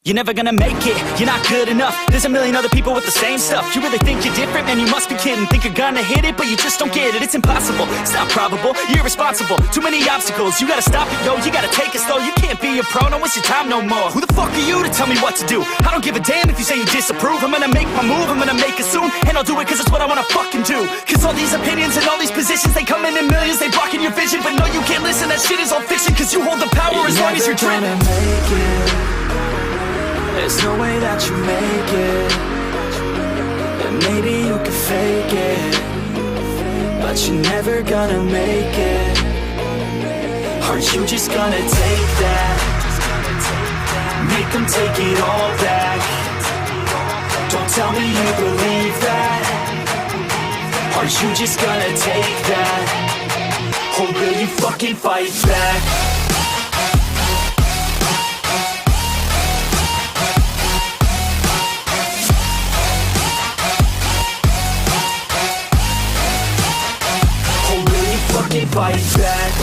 You're never gonna make it, you're not good enough. There's a million other people with the same stuff. You really think you're different? Man, you must be kidding. Think you're gonna hit it, but you just don't get it. It's impossible, it's not probable, you're irresponsible. Too many obstacles, you gotta stop it, yo. You gotta take it slow, you can't be a pro. Don't waste your time no more. Who the fuck are you to tell me what to do? I don't give a damn if you say you disapprove. I'm gonna make my move, I'm gonna make it soon. And I'll do it cause it's what I wanna fucking do. Cause all these opinions and all these positions, they come in millions, they blocking your vision. But no, you can't listen, that shit is all fiction. Cause you hold the power as long as you're dreaming. There's no way that you make it. And maybe you can fake it, but you're never gonna make it. Aren't you just gonna take that? Make them take it all back. Don't tell me you believe that. Aren't you just gonna take that? Or will you fucking fight back? Fight back.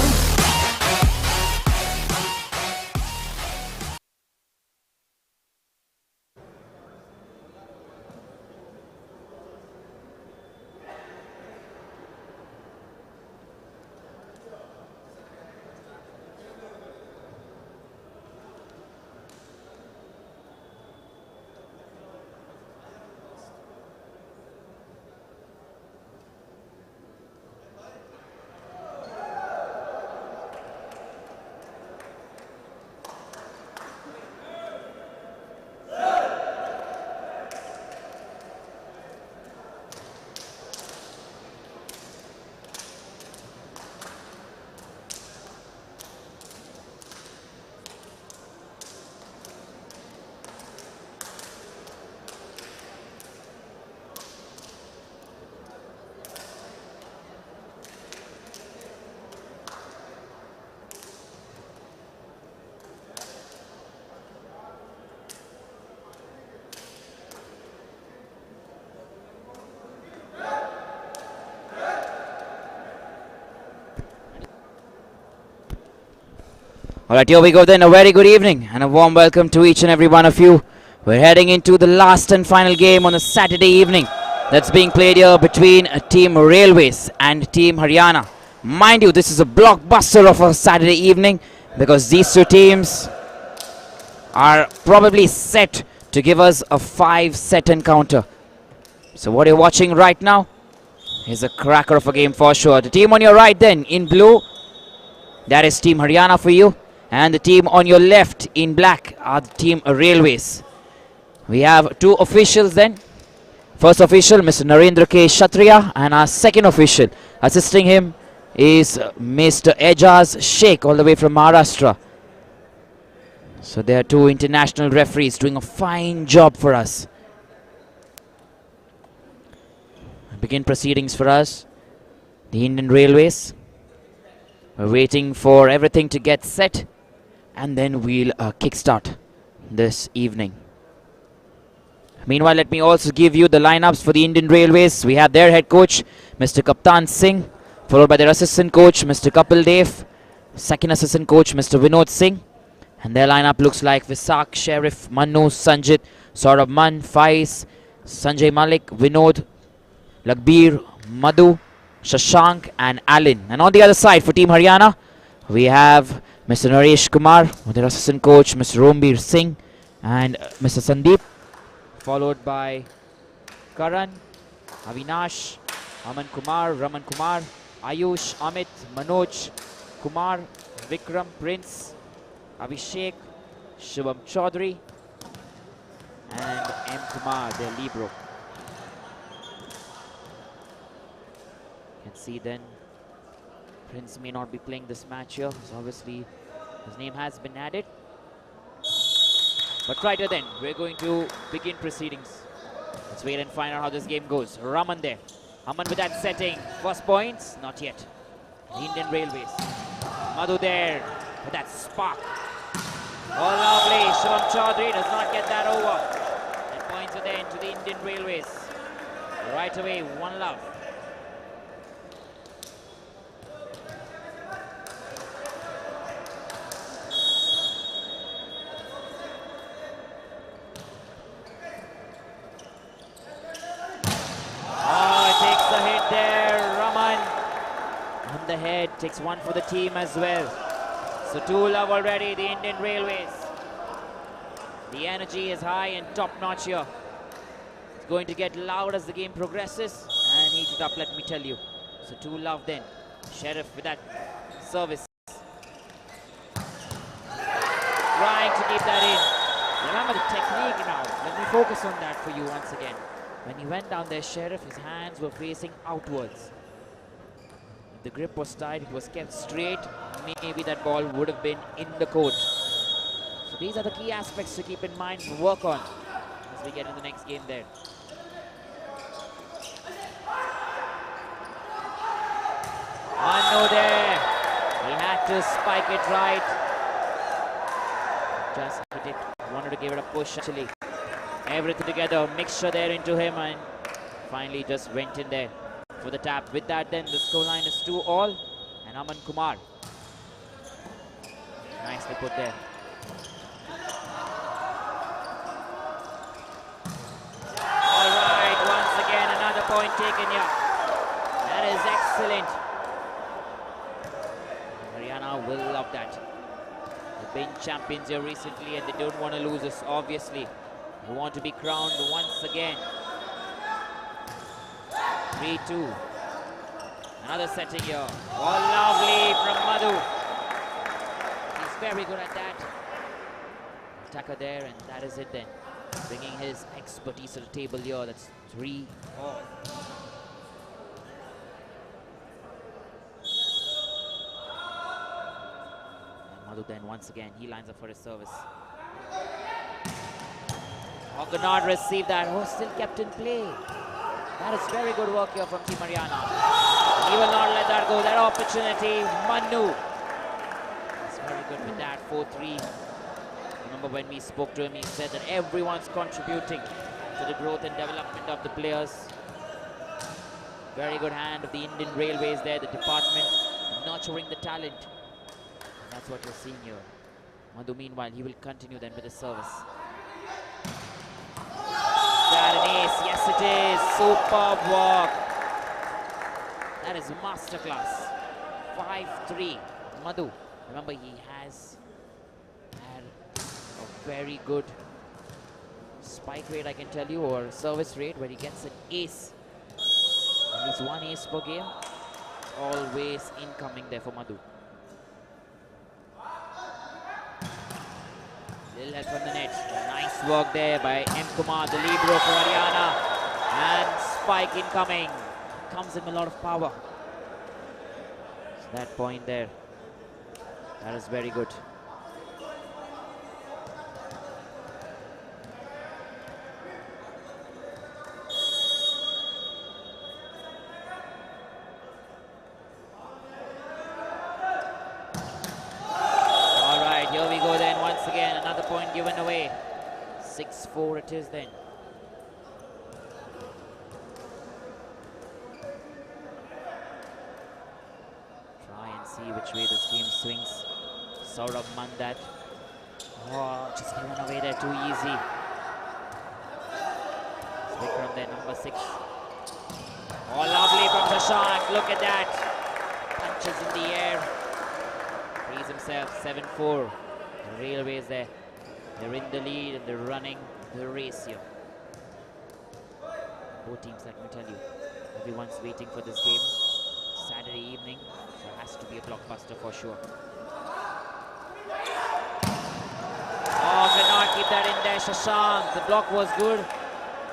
Alright, here we go then. A very good evening and a warm welcome to each and every one of you. We're heading into the last and final game on a Saturday evening that's being played here between Team Railways and Team Haryana. Mind you, this is a blockbuster of a Saturday evening because these two teams are probably set to give us a 5-set encounter. So what you're watching right now is a cracker of a game for sure. The team on your right then in blue, that is Team Haryana for you. And the team on your left in black are the Team Railways. We have two officials then. First official, Mr. Narendra K. Kshatriya, and our second official assisting him is Mr. Ejaz Sheikh, all the way from Maharashtra. So there are two international referees doing a fine job for us. Begin proceedings for us, the Indian Railways. We're waiting for everything to get set, and then we'll kickstart this evening. Meanwhile, let me also give you the lineups for the Indian Railways. We have their head coach, Mr. Kaptan Singh, followed by their assistant coach, Mr. Kapil Dev, second assistant coach, Mr. Vinod Singh. And their lineup looks like Visak, Sharif, Manu, Sanjit, Saurabh Man, Faiz, Sanjay Malik, Vinod, Lagbir, Madhu, Shashank and Alan. And on the other side for Team Haryana, we have Mr. Naresh Kumar with their assistant coach, Mr. Rombir Singh and Mr. Sandeep, followed by Karan, Avinash, Aman Kumar, Raman Kumar, Ayush, Amit, Manoj, Kumar, Vikram, Prince, Abhishek, Shubham Chaudhary and M. Kumar, their libero. You can see then Prince may not be playing this match here, so obviously his name has been added. But right here then, we're going to begin proceedings. Let's wait and find out how this game goes. Raman there. Aman with that setting. First points, not yet. The Indian Railways. Madhu there with that spark. Oh, lovely. Shubham Chaudhary does not get that over. And points are then to the Indian Railways. Right away, 1-love. the head, takes one for the team as well. So 2-love already, the Indian Railways. The energy is high and top-notch here. It's going to get loud as the game progresses, and heat it up, let me tell you. So 2-love then. Sheriff with that service. Trying to keep that in. Remember the technique now. Let me focus on that for you once again. When he went down there, Sheriff, his hands were facing outwards. If the grip was tight, it was kept straight, maybe that ball would have been in the court. So these are the key aspects to keep in mind and work on as we get into the next game there. Manu there. He had to spike it right. Just hit it. Wanted to give it a push actually. Everything together, mixture there into him, and finally just went in there for the tap. With that then the scoreline is 2-all, and Aman Kumar. Nicely put there. Alright, once again another point taken here. That is excellent. Haryana will love that. They've been champions here recently and they don't want to lose us, obviously. They want to be crowned once again. 3-2. Another setting here. Oh, lovely from Madhu. He's very good at that. Attacker there, and that is it then. Bringing his expertise to the table here. That's 3-all. Madhu then once again, he lines up for his service. Oh, could not receive that. Oh, still kept in play. That is very good work here from Team Haryana. He will not let that go. That opportunity, Manu. He's very good with that. 4-3. Remember when we spoke to him, he said that everyone's contributing to the growth and development of the players. Very good hand of the Indian Railways there, the department, nurturing the talent. That's what we're seeing here. Madhu, meanwhile, he will continue then with the service. That an ace, yes it is. Superb work. That is masterclass. 5-3. Madhu, remember he has had a very good spike rate, I can tell you, or service rate where he gets an ace. At least one ace per game. Always incoming there for Madhu. Little help from the net. Nice work there by M. Kumar, the libero for Haryana. And spike incoming. Comes in with a lot of power. So that point there. That is very good. Given away. 6-4 it is then. Try and see which way this game swings. Saurabh Mandat. Oh, just given away there too easy. Vikram there, number 6. Oh, lovely from Shashank. Look at that. Punches in the air. Frees himself. 7-4. The Railways there. They're in the lead and they're running the race here. Both teams, let me tell you, everyone's waiting for this game. Saturday evening, so it has to be a blockbuster for sure. Oh, cannot keep that in there, Shashank. The block was good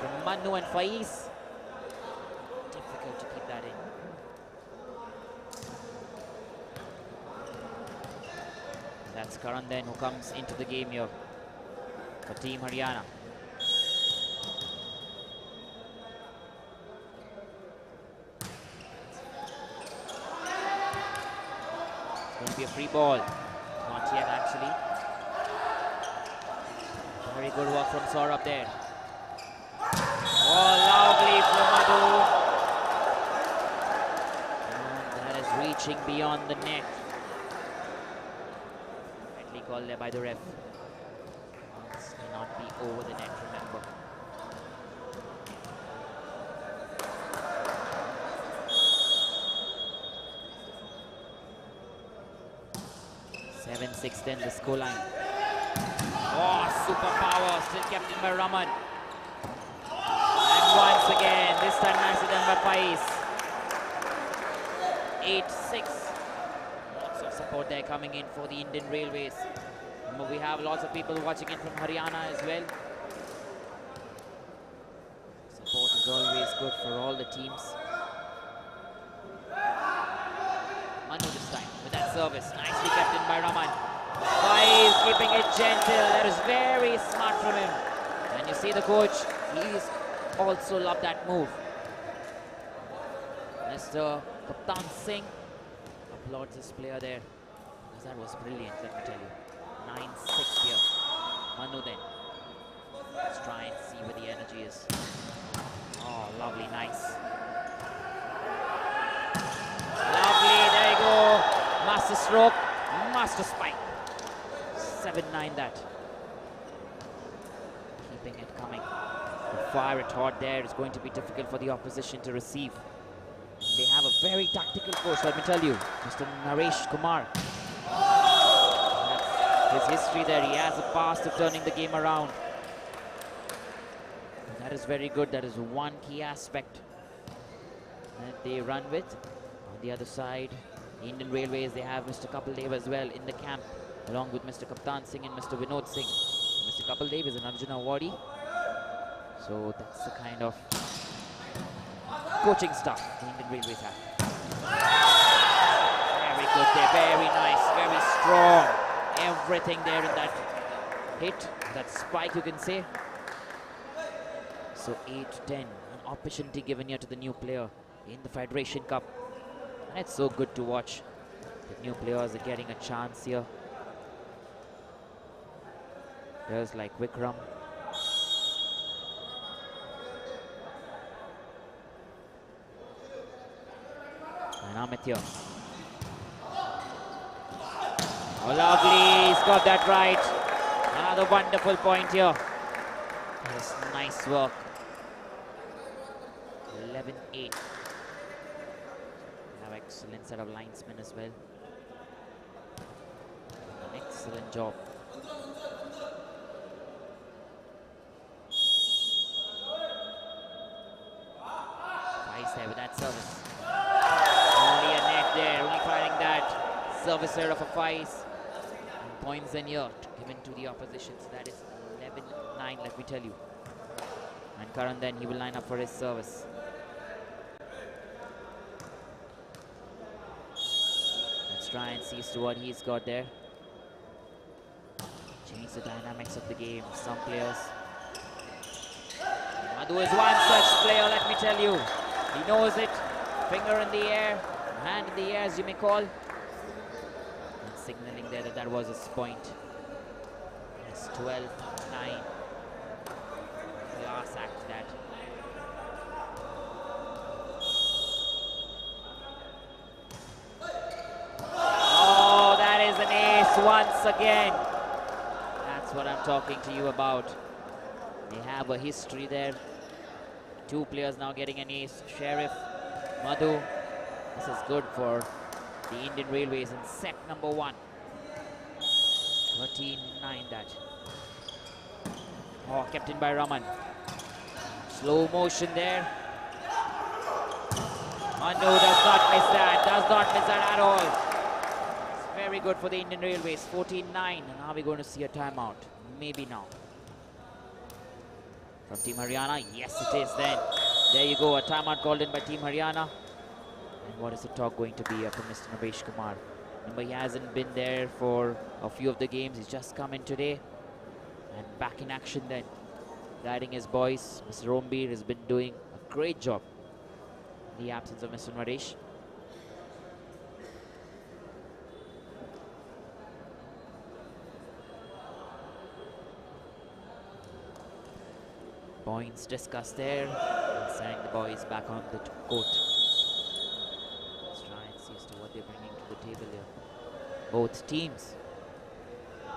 from Manu and Faiz. Difficult to keep that in. That's Karan then who comes into the game here for Team Haryana. It's going to be a free ball. Not yet actually. Very good work from Saurabh there. Oh, lovely from Madhu. And that is reaching beyond the net. Rightly called there by the ref. This cannot be over the net, remember. 7-6 then the scoreline. Oh, super power, still kept in by Raman. And once again, this time nicely done by Faiz. 8-6. Lots of support there coming in for the Indian Railways. Remember, we have lots of people watching in from Haryana as well. Support is always good for all the teams. Manu this time with that service. Nicely kept in by Raman. Faiz keeping it gentle. That is very smart from him. And you see the coach, he's also loved that move. Mr. Kaptan Singh applauds this player there, because that was brilliant, let me tell you. 9-6 here. Manu then. Let's try and see where the energy is. Oh, lovely, nice. Lovely, there you go. Master stroke, master spike. 7-9 that. Keeping it coming. The fire it hard there is going to be difficult for the opposition to receive. They have a very tactical coach, let me tell you. Mr. Naresh Kumar. That's his history there. He has a past of turning the game around. And that is very good. That is one key aspect that they run with. On the other side, the Indian Railways, they have Mr. Kapil Dev as well in the camp, along with Mr. Kaptan Singh and Mr. Vinod Singh. Mr. Kapil Dev is an Arjuna awardee. So that's the kind of coaching staff the Indian Railways have. Very good there, very nice, very strong. Everything there in that hit, that spike you can say. So 8-10, an opportunity given here to the new player in the Federation Cup. And it's so good to watch. The new players are getting a chance here. Players like Vikram. And Amit here. Oh, lovely. He's got that right. Another wonderful point here. That is nice work. 11-8. Have excellent set of linesmen as well. An excellent job. Nice there with that service. Only a net there, only firing that service error of a Faiz. And points then here given to the opposition. So that is 11-9, let me tell you. And Karan then, he will line up for his service. Let's try and see as to what he's got there. Change the dynamics of the game. Some players. Madhu is one such player, let me tell you. He knows it. Finger in the air, hand in the air as you may call. And signaling there that that was his point. Yes, 12-9. Class act that. Oh, that is an ace once again. That's what I'm talking to you about. They have a history there. Two players now getting an ace. Sheriff, Madhu. This is good for the Indian Railways in set number 1. 13-9 that. Oh, kept in by Raman. Slow motion there. Manu does not miss that. Does not miss that at all. It's very good for the Indian Railways. 14-9. And now we're going to see a timeout. Maybe now. From Team Haryana, yes it is then. There you go, a timeout called in by Team Haryana. And what is the talk going to be from Mr. Naresh Kumar? Remember, he hasn't been there for a few of the games. He's just come in today. And back in action then. Guiding his boys. Mr. Rombir has been doing a great job in the absence of Mr. Naresh. Points discussed there, and sending the boys back on the court. Let's try and see as to what they're bringing to the table here. Both teams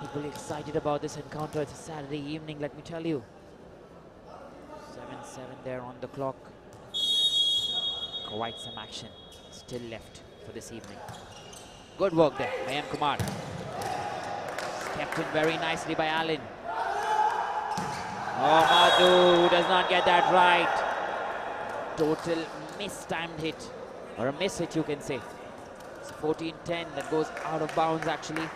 equally excited about this encounter. It's a Saturday evening, let me tell you. 7-7 there on the clock. Quite some action still left for this evening. Good work there, Mayam Kumar. Kept in very nicely by Allen. Oh, Madhu does not get that right. Total mistimed hit, or a miss hit you can say. It's 14-10 that goes out of bounds actually.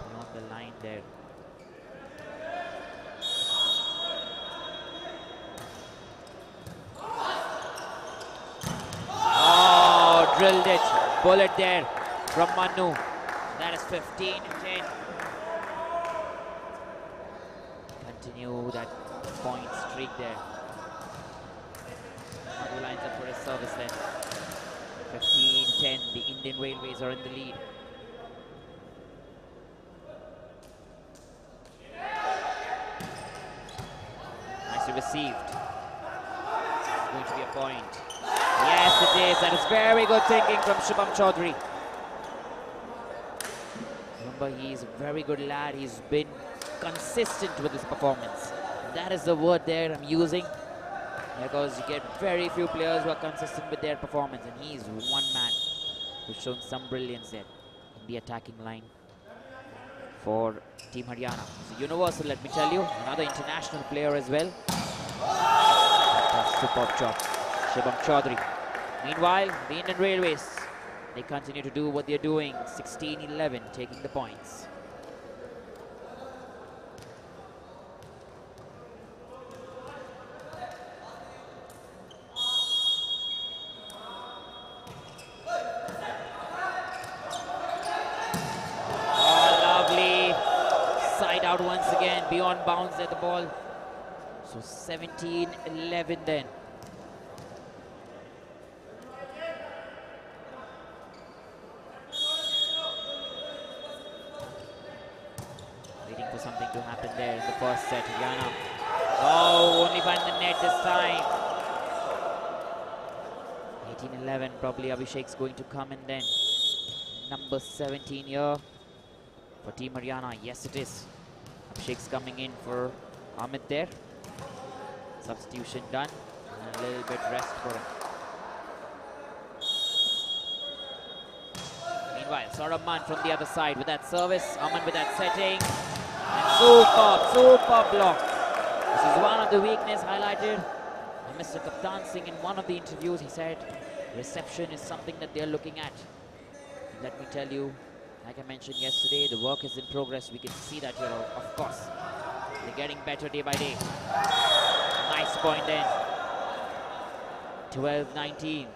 Beyond the line there. Oh, drilled it. Bullet there from Manu. That is 15-10. Continue that point streak there. Manu lines up for his service then. 15-10. The Indian Railways are in the lead. Nicely received. It's going to be a point. Yes, it is. That is very good thinking from Shubham Chaudhary. Remember, he's a very good lad. He's been consistent with his performance. That is the word there I'm using, because you get very few players who are consistent with their performance, and he is one man who's shown some brilliance there in the attacking line for Team Haryana. He's a universal, let me tell you. Another international player as well. That's superb job, Shubham Chaudhary. Meanwhile, the Indian Railways, they continue to do what they're doing. 16-11, taking the points. Oh, lovely. Side out once again, beyond bounds at the ball. So 17-11 then. Waiting for something to happen there in the first set. Haryana. Oh, only find the net this time. 18-11. Probably Abhishek's going to come in then. Number 17 here for Team Haryana. Yes, it is. Abhishek's coming in for Amit there. Substitution done. And a little bit rest for him. Meanwhile, Saurabh from the other side with that service. Aman with that setting. And superb block. This is one of the weaknesses highlighted by Mr. Kaptan Singh in one of the interviews. He said reception is something that they're looking at. And let me tell you, like I mentioned yesterday, the work is in progress. We can see that here, of course. They're getting better day by day. Nice point then. 12-19.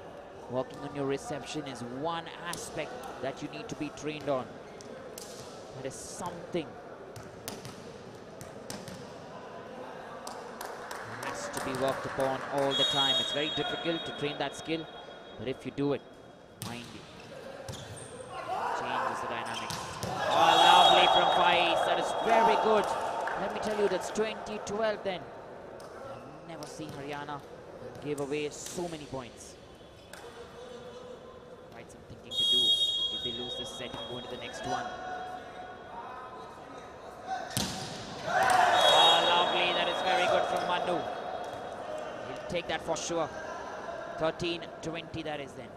Working on your reception is one aspect that you need to be trained on. That is something that has to be worked upon all the time. It's very difficult to train that skill, but if you do it, mind you, changes the dynamics. Oh, lovely from Faiz. That is very good. Let me tell you, that's 20-12 then. I've never seen Haryana give away so many points. Quite some thinking to do if they lose this set and go into the next one. Oh, lovely. That is very good from Manu. He'll take that for sure. 13-20 that is then.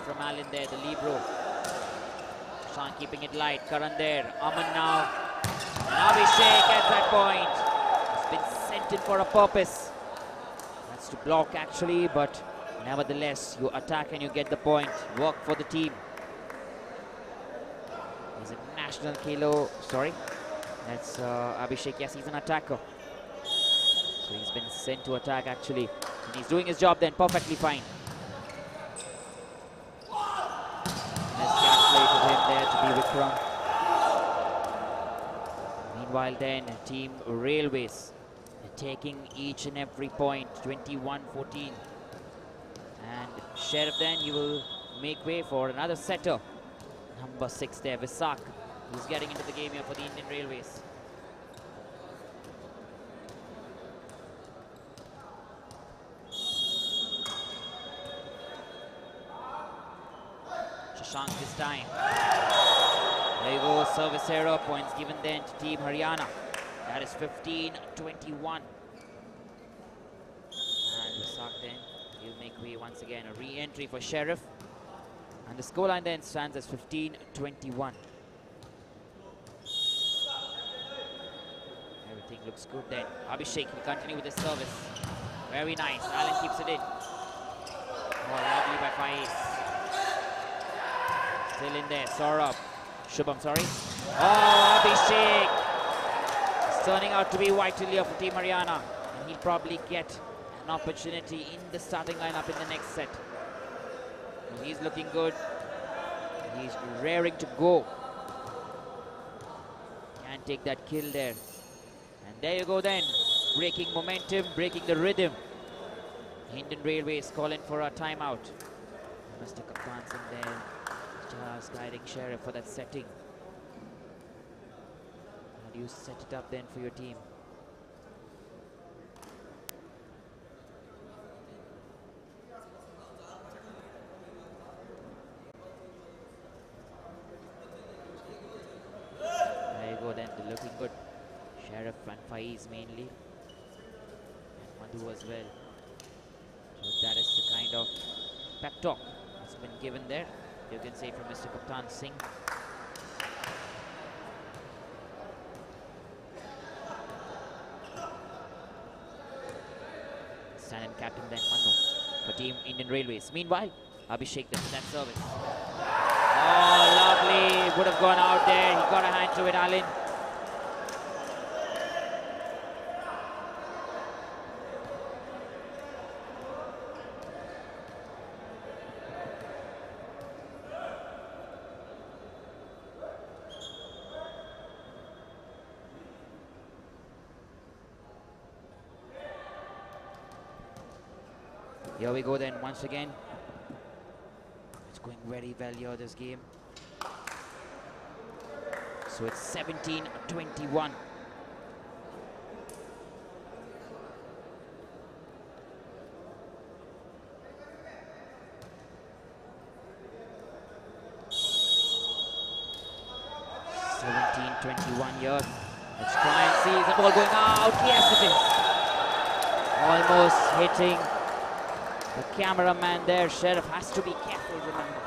From Allen there, the libero. Shan keeping it light. Karan there. Aman now. And Abhishek at that point. It's been sent in for a purpose. That's to block actually, but nevertheless, you attack and you get the point. Work for the team. He's a national kilo. Sorry. That's Abhishek. Yes, he's an attacker. So he's been sent to attack actually. And he's doing his job then perfectly fine. There to be Vikram. Meanwhile then, Team Railways taking each and every point, 21-14. And Sheriff then, you will make way for another setter. Number 6 there, Visak, who's getting into the game here for the Indian Railways. Shashank this time. There you go, service error, points given then to Team Haryana. That is 15-21. And Rasak then, he'll make way once again. A re-entry for Sheriff. And the scoreline then stands as 15-21. Everything looks good then. Abhishek will continue with his service. Very nice. Alan keeps it in. Oh, lovely by Faiz. Still in there. Saurabh. Shubham, sorry. Oh, Abhishek. It's turning out to be vital here for Team Haryana. And he'll probably get an opportunity in the starting lineup in the next set. Well, he's looking good. He's raring to go. Can't take that kill there. And there you go then. Breaking momentum, breaking the rhythm. Indian Railways calling for a timeout. Mr. Kaptan Singh there, just guiding Sheriff for that setting. How do you set it up then for your team? There you go then, they're looking good. Sheriff and Faiz mainly. And Madhu as well. So that is the kind of pep talk that's been given there, you can say, from Mr. Kaptan Singh. Stand-in captain then Manu for Team Indian Railways. Meanwhile, Abhishek then that service. Oh, lovely. Would have gone out there. He got a hand to it, Alin. Here we go then, once again. It's going very well here, this game. So it's 17-21. Here. Let's try and see, is the ball going out? Yes, it is. Almost hitting the cameraman there. Sheriff has to be careful, remember.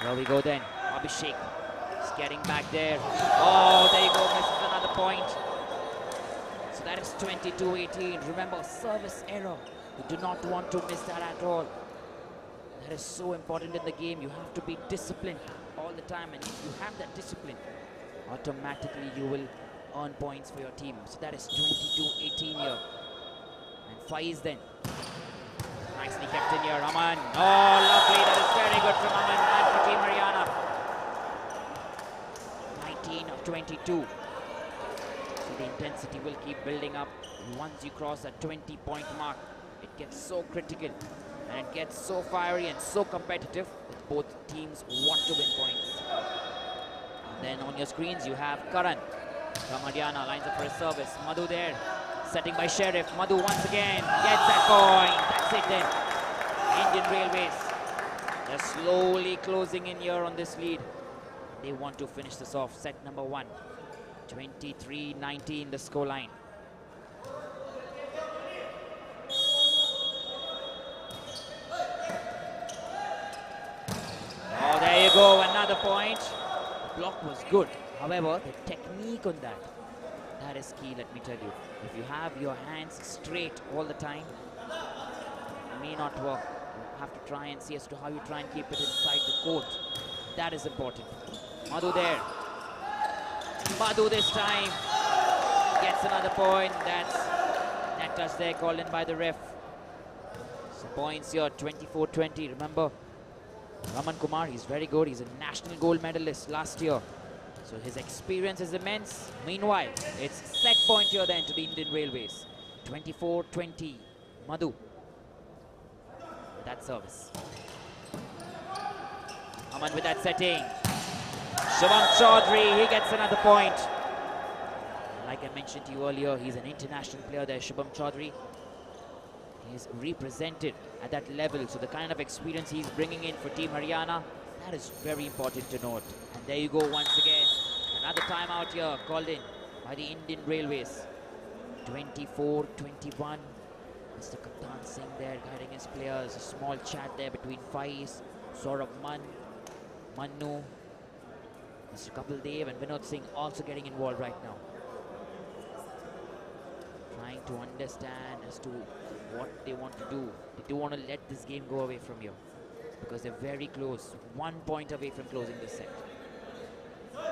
Here we go then. Abhishek is getting back there. Oh, there you go. Misses another point. So that is 22-18. Remember, service error. You do not want to miss that at all. That is so important in the game. You have to be disciplined all the time. And if you have that discipline, automatically you will earn points for your team. So that is 22-18 here. And Faiz then. Nicely kept in here, Aman. Oh, lovely. That is very good from Aman and for Team Haryana. 19 of 22. So the intensity will keep building up. Once you cross that 20-point mark, it gets so critical and it gets so fiery and so competitive that both teams want to win points. And then on your screens, you have Karan from Haryana, lines up for his service. Madhu there. Setting by Sheriff. Madhu once again gets that point. That's it then. Indian Railways. They're slowly closing in here on this lead. They want to finish this off. Set number 1. 23-19 the scoreline. Oh, there you go. Another point. The block was good. However, the technique on that is key, let me tell you. If you have your hands straight all the time, it may not work. You have to try and see as to how you try and keep it inside the court. That is important. Madhu there. Madhu this time gets another point. That's net touch there called in by the ref. So points here, 24-20. Remember, Raman Kumar, he's very good. He's a national gold medalist last year. So his experience is immense. Meanwhile, it's set point here then to the Indian Railways. 24-20. Madhu with that service. Aman with that setting. Shubham Chaudhary, he gets another point. Like I mentioned to you earlier, he's an international player there, Shubham Chaudhary. He's represented at that level, so the kind of experience he's bringing in for Team Haryana, that is very important to note. And there you go once again. Another timeout here called in by the Indian Railways. 24-21. Mr. Kaptan Singh there guiding his players. A small chat there between Faiz, Saurabh Mannu, Mr. Kapil Dev and Vinod Singh also getting involved right now. Trying to understand as to what they want to do. They do want to let this game go away from you because they're very close. 1 point away from closing this set. 24-21.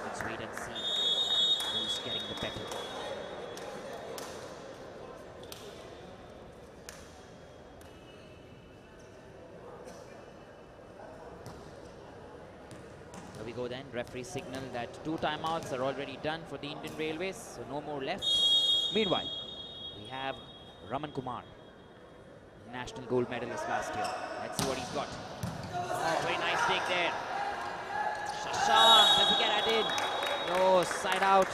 Let's wait and see who's getting the better. Here we go then. Referee signal that 2 timeouts are already done for the Indian Railways, so no more left. Meanwhile, we have Raman Kumar, national gold medalist last year. Let's see what he's got. Oh, very nice take there. Shashank, does he get that in? No, side out.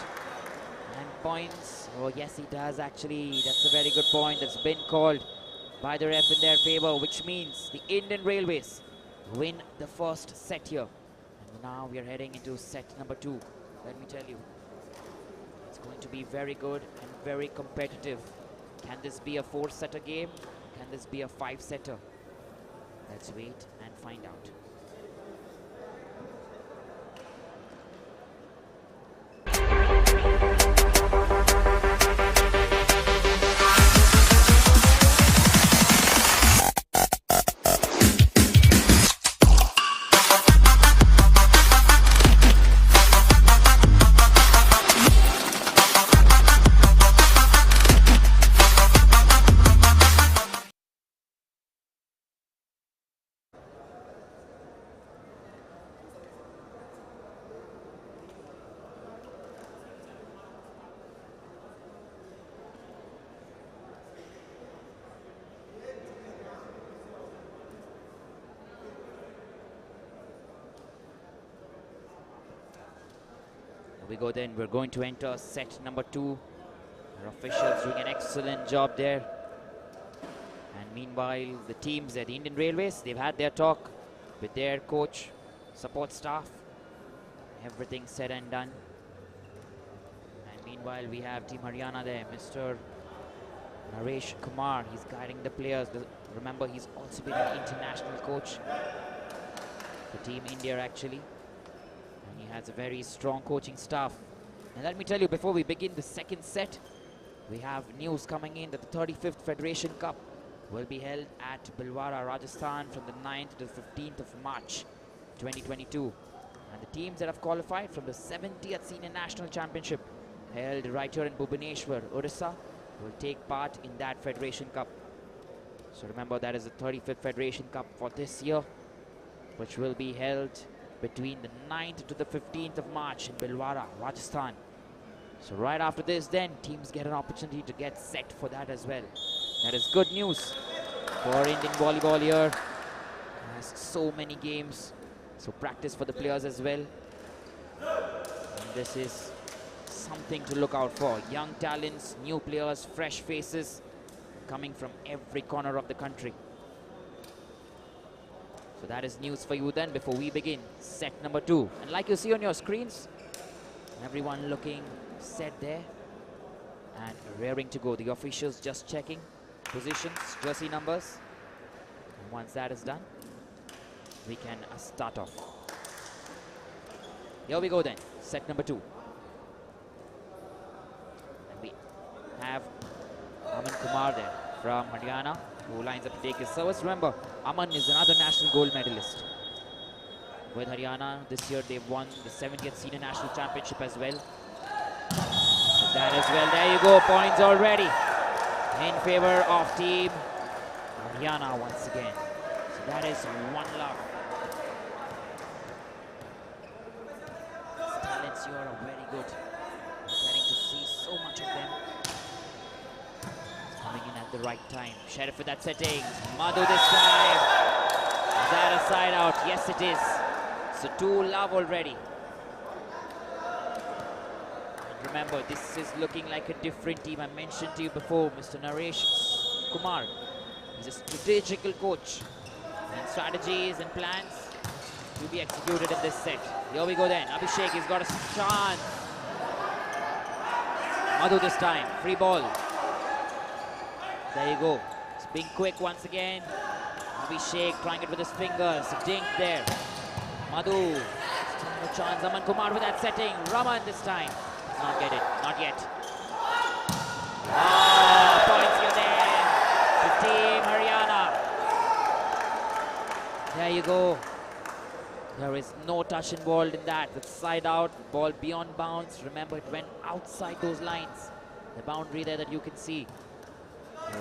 And points. Oh, yes, he does actually. That's a very good point. That's been called by the ref in their favor, which means the Indian Railways win the first set here. And now we are heading into set number 2. Let me tell you, it's going to be very good and very competitive. Can this be a 4-setter game? Can this be a 5-setter? Let's wait and find out. We go then, we're going to enter set number 2. Our officials doing an excellent job there. And meanwhile, the teams at the Indian Railways, they've had their talk with their coach, support staff. Everything said and done. And meanwhile, we have Team Haryana there, Mr. Naresh Kumar. He's guiding the players. Remember, he's also been an international coach for Team India actually. And he has a very strong coaching staff. And let me tell you, before we begin the second set, we have news coming in that the 35th Federation Cup will be held at Bhilwara, Rajasthan from the 9th to the 15th of March 2022. And the teams that have qualified from the 70th Senior National Championship held right here in Bhubaneswar, Odisha, will take part in that Federation Cup. So remember, that is the 35th Federation Cup for this year, which will be held between the 9th to the 15th of March in Bhilwara, Rajasthan. So right after this then, teams get an opportunity to get set for that as well. That is good news for Indian volleyball here. Has so many games, so practice for the players as well. And this is something to look out for. Young talents, new players, fresh faces coming from every corner of the country. So that is news for you then before we begin set number 2. And like you see on your screens, everyone looking set there and raring to go. The officials just checking positions, jersey numbers. And once that is done, we can start off. Here we go then, set number 2. And we have Aman Kumar there from Haryana, who lines up to take his service. Remember, Aman is another national gold medalist with Haryana. This year they've won the 70th Senior National Championship as well. So that as well, there you go, points already in favor of Team Haryana once again. So that is 1 love. good. We're getting to see so much of them. Coming in at the right time. Sheriff with that setting. Madhu this time. Is that a side out? Yes, it is. So 2 love already. And remember, this is looking like a different team. I mentioned to you before, Mr. Naresh Kumar. He's a strategical coach. And strategies and plans to be executed in this set. Here we go then. Abhishek, he's got a chance. Madhu this time. Free ball. There you go. It's being quick once again. Abhishek trying it with his fingers. Dink there. Madhu. Still no chance. Aman Kumar with that setting. Raman this time. Does not get it. Not yet. Oh, points here there. The team Haryana. There you go. There is no touch involved in that. It's side out. Ball beyond bounds. Remember, it went outside those lines. The boundary there that you can see. The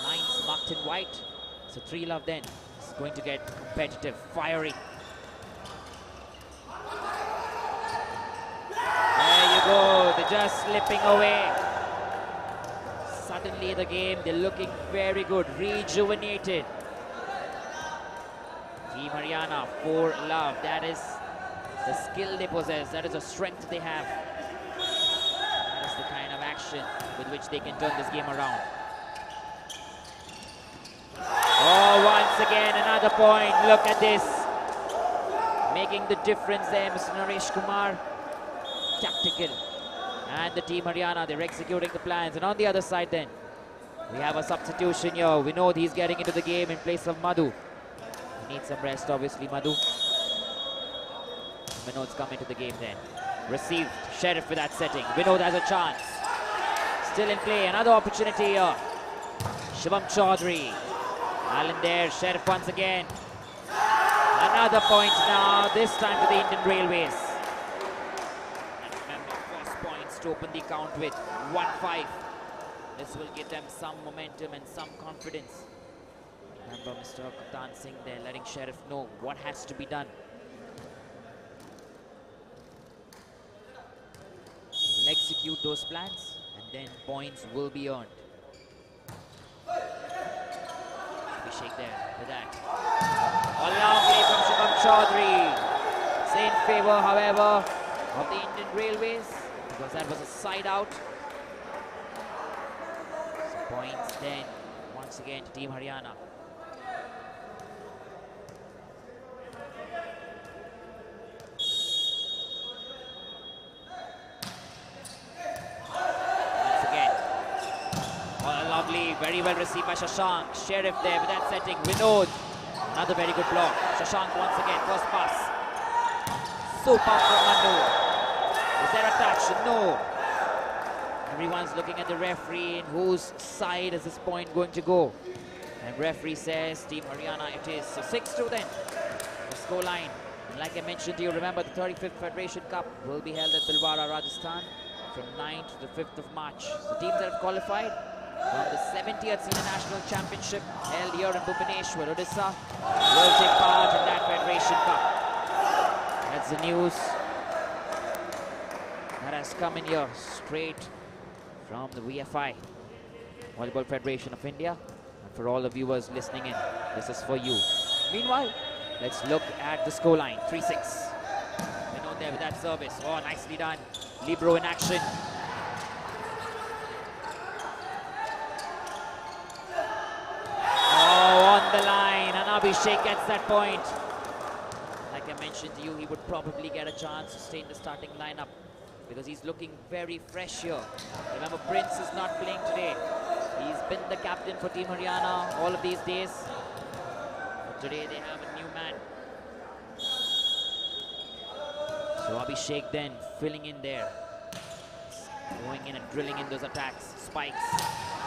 lines marked in white. So 3 love then. It's going to get competitive, fiery. There you go. They're just slipping away. Suddenly the game, they're looking very good, rejuvenated. Team Haryana, 4 love. That is the skill they possess. That is the strength they have. That is the kind of action with which they can turn this game around. Oh, once again, another point. Look at this. Making the difference there, Mr. Naresh Kumar. Tactical. And the team Haryana, they're executing the plans. And on the other side then, we have a substitution here. We know he's getting into the game in place of Madhu. He needs some rest, obviously, Madhu. Vinod's come into the game then. Received. Sheriff with that setting. Vinod has a chance. Still in play. Another opportunity here. Shivam Chaudhary. Allen there. Sheriff once again. Another point now. This time for the Indian Railways. And remember, first points to open the count with 1-5. This will give them some momentum and some confidence. Remember, Mr. Kaptan Singh there letting Sheriff know what has to be done. He will execute those plans and then points will be earned. Abhishek there with that. A long play from Shivam Chaudhary. It's in favor, however, of the Indian Railways because that was a side out. So points then once again to Team Haryana. Very well received by Shashank. Sheriff there with that setting. Vinod. Another very good block. Shashank once again. First pass. Super from Manu. Is there a touch? No. Everyone's looking at the referee and whose side is this point going to go. And referee says Team Haryana it is. So 6-2 then. The scoreline. And like I mentioned to you, remember the 35th Federation Cup will be held at Bhilwara, Rajasthan from 9th to the 5th of March. So teams that have qualified from the 70th Senior National Championship held here in Bhubaneswar, Odisha, will take part in that Federation Cup. That's the news that has come in here straight from the VFI, Volleyball Federation of India. And for all the viewers listening in, this is for you. Meanwhile, let's look at the scoreline, 3-6. Vinod there with that service. Oh, nicely done. Libero in action. On the line, and Abhishek gets that point. Like I mentioned to you, he would probably get a chance to stay in the starting lineup because he's looking very fresh here. Remember, Prince is not playing today. He's been the captain for Team Haryana all of these days. But today they have a new man. So Abhishek then filling in there. Going in and drilling in those attacks. Spikes.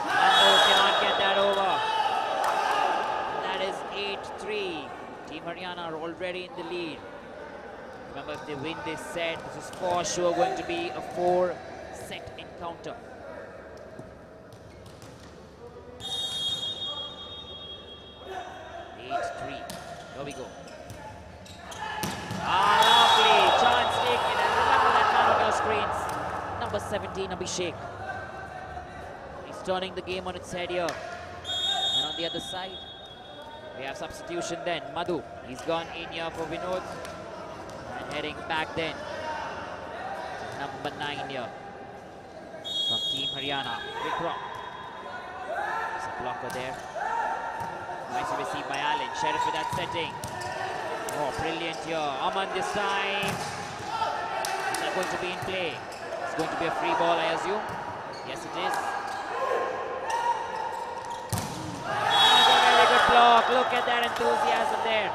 Nando cannot get that over. That is 8-3. Team Haryana are already in the lead. Remember, if they win this set, this is for sure going to be a 4-set encounter. Here we go. Ah, lovely. Chance taken. And remember that man on your screens. number 17, Abhishek. He's turning the game on its head here. And on the other side, we have substitution then. Madhu, he's gone in here for Vinod. And heading back then. Number 9 here. From Team Haryana, Vikram. There's a blocker there. Nicely received by Allen. Sheriff with that setting. Oh, brilliant here. Aman this time. It's not going to be in play. It's going to be a free ball, I assume. Yes, it is. That's a very good block. Look at that enthusiasm there.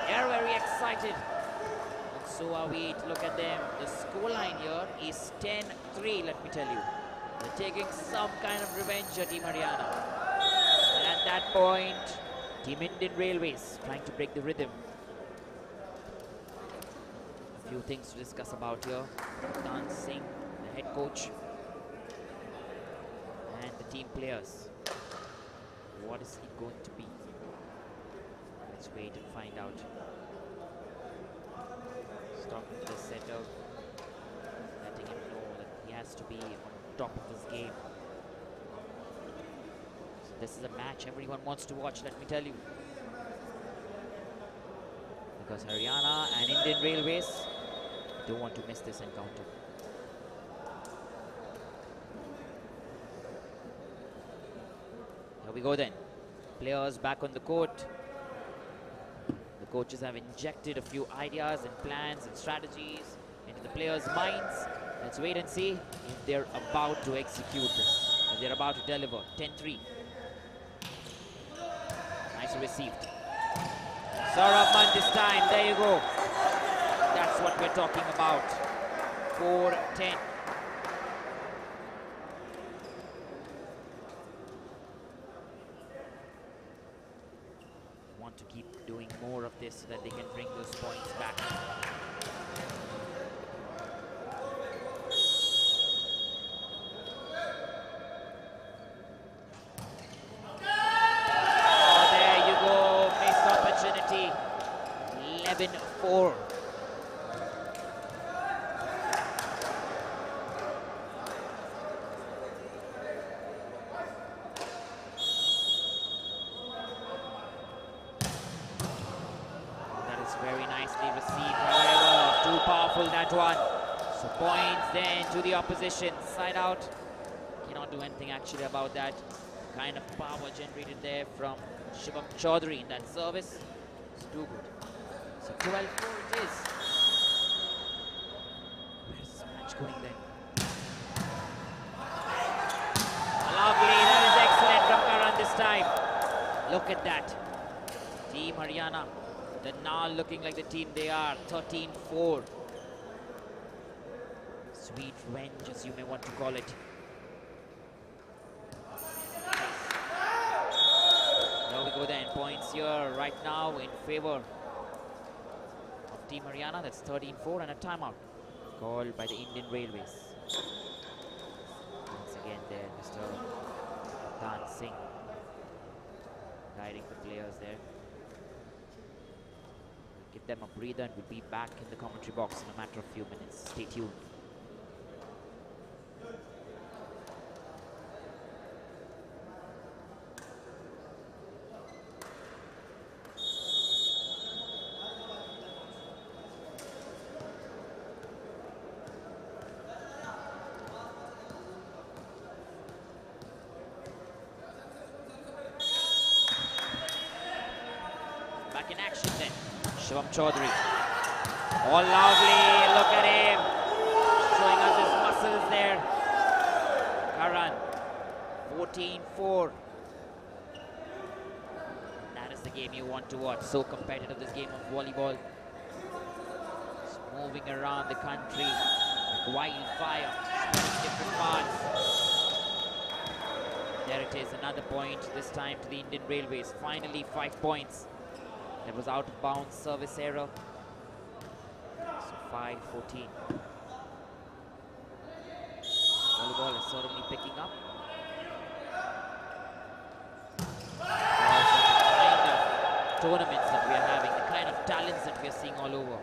They're very excited. And so are we. Look at them. The scoreline here is 10-3, let me tell you. They're taking some kind of revenge at Team Haryana. And at that point, Team Indian Railways trying to break the rhythm. A few things to discuss about here. Dan Singh, the head coach, and the team players. What is it going to be? Let's wait and find out. Talking to the setter, letting him know that he has to be on top of his game. So this is a match everyone wants to watch, let me tell you. Because Haryana and Indian Railways don't want to miss this encounter. Here we go then. Players back on the court. The coaches have injected a few ideas and plans and strategies into the players' minds. Let's wait and see if they're about to execute this, if they're about to deliver. 10-3. Nicely received. Saurabh Mann this time, there you go. That's what we're talking about. 4-10. Want to keep doing more of this so that they can bring those points back. Oh, there you go, missed opportunity. 11-4. Very nicely received, however, too powerful that one. So points then to the opposition. Side out. Cannot do anything actually about that. Kind of power generated there from Shivam Chaudhary in that service. It's too good. So 12-4 it is. Where's this match going then? Lovely, that is excellent from Karan this time. Look at that. Team Haryana. They're now looking like the team they are, 13-4. Sweet revenge, as you may want to call it. There we go then, points here right now in favor of Team Haryana. That's 13-4 and a timeout called by the Indian Railways. Once again there, Mr. Dan Singh guiding the players there. Give them a breather and we'll be back in the commentary box in a matter of few minutes. Stay tuned. Back in action then. Shivam Chaudhary. Oh, lovely. Look at him. Showing us his muscles there. Karan. 14-4. That is the game you want to watch. So competitive, this game of volleyball. It's moving around the country like wildfire. Spreading different parts. There it is. Another point. This time to the Indian Railways. Finally 5 points. That was out of bounds, service error. So 5-14. Volleyball is certainly picking up. The kind of tournaments that we are having, the kind of talents that we are seeing all over.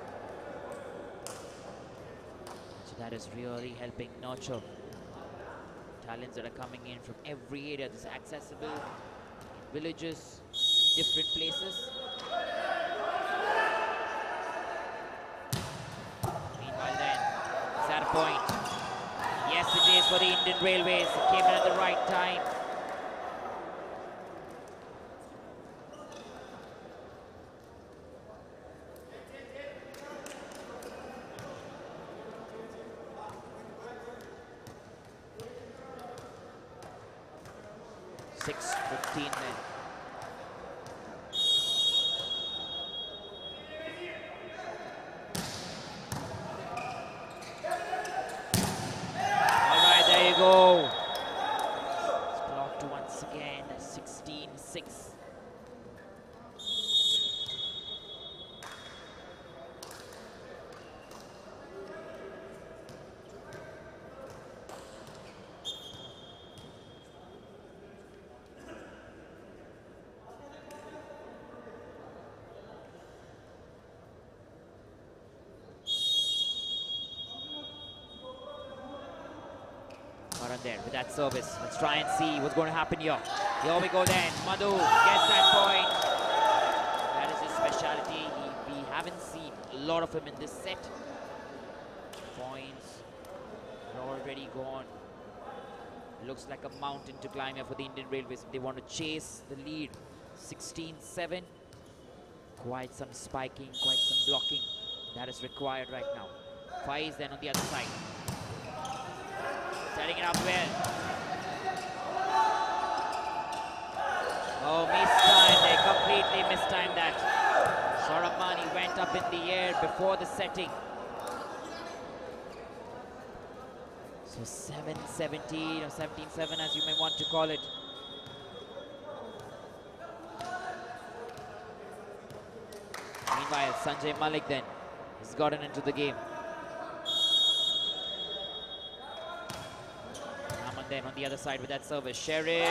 So That is really helping nurture talents that are coming in from every area. This is accessible in villages, different places. Meanwhile then, is that a point? Yes, it is for the Indian Railways. It came in at the right time. .6:15 then. Alright, there you go. It's blocked once again. 16-6. Maran there with that service. Let's try and see what's going to happen here. Here we go then. Madhu gets that point. That is his speciality. We haven't seen a lot of him in this set. Points are already gone. Looks like a mountain to climb here for the Indian Railways. They want to chase the lead. 16-7. Quite some spiking, quite some blocking. That is required right now. Faiz then on the other side. Setting it up well. Oh, mistimed. They completely mistimed that. Saurabh went up in the air before the setting. So 7-17 or 17-7 as you may want to call it. Meanwhile, Sanjay Malik then has gotten into the game. Then on the other side with that service, Sheriff.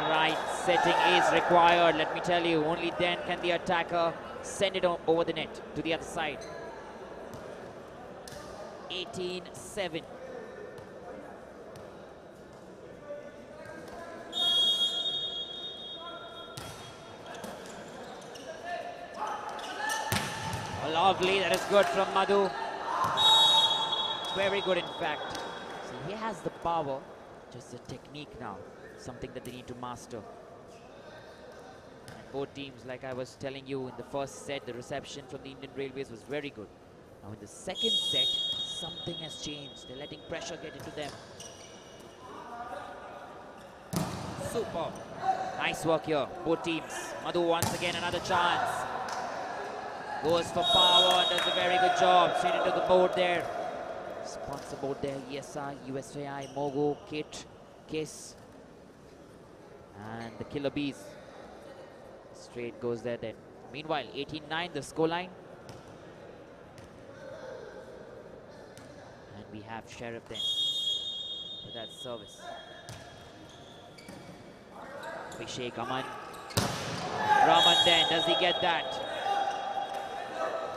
Right setting is required, let me tell you. Only then can the attacker send it over the net to the other side. 18-7. Oh, lovely, that is good from Madhu. Very good in fact. He has the power, just the technique now, something that they need to master. And both teams, like I was telling you in the first set, the reception from the Indian Railways was very good. Now in the second set, something has changed. They're letting pressure get into them. Super. Nice work here, both teams. Madhu once again another chance. Goes for power and does a very good job. Straight into the board there. Sponsor board there, ESI, USAI, Mogo, Kit, Kiss, and the Killer Bees. Straight goes there then. Meanwhile, 18-9 the scoreline. And we have Sheriff then with that service. Abhishek Aman. Raman then, does he get that?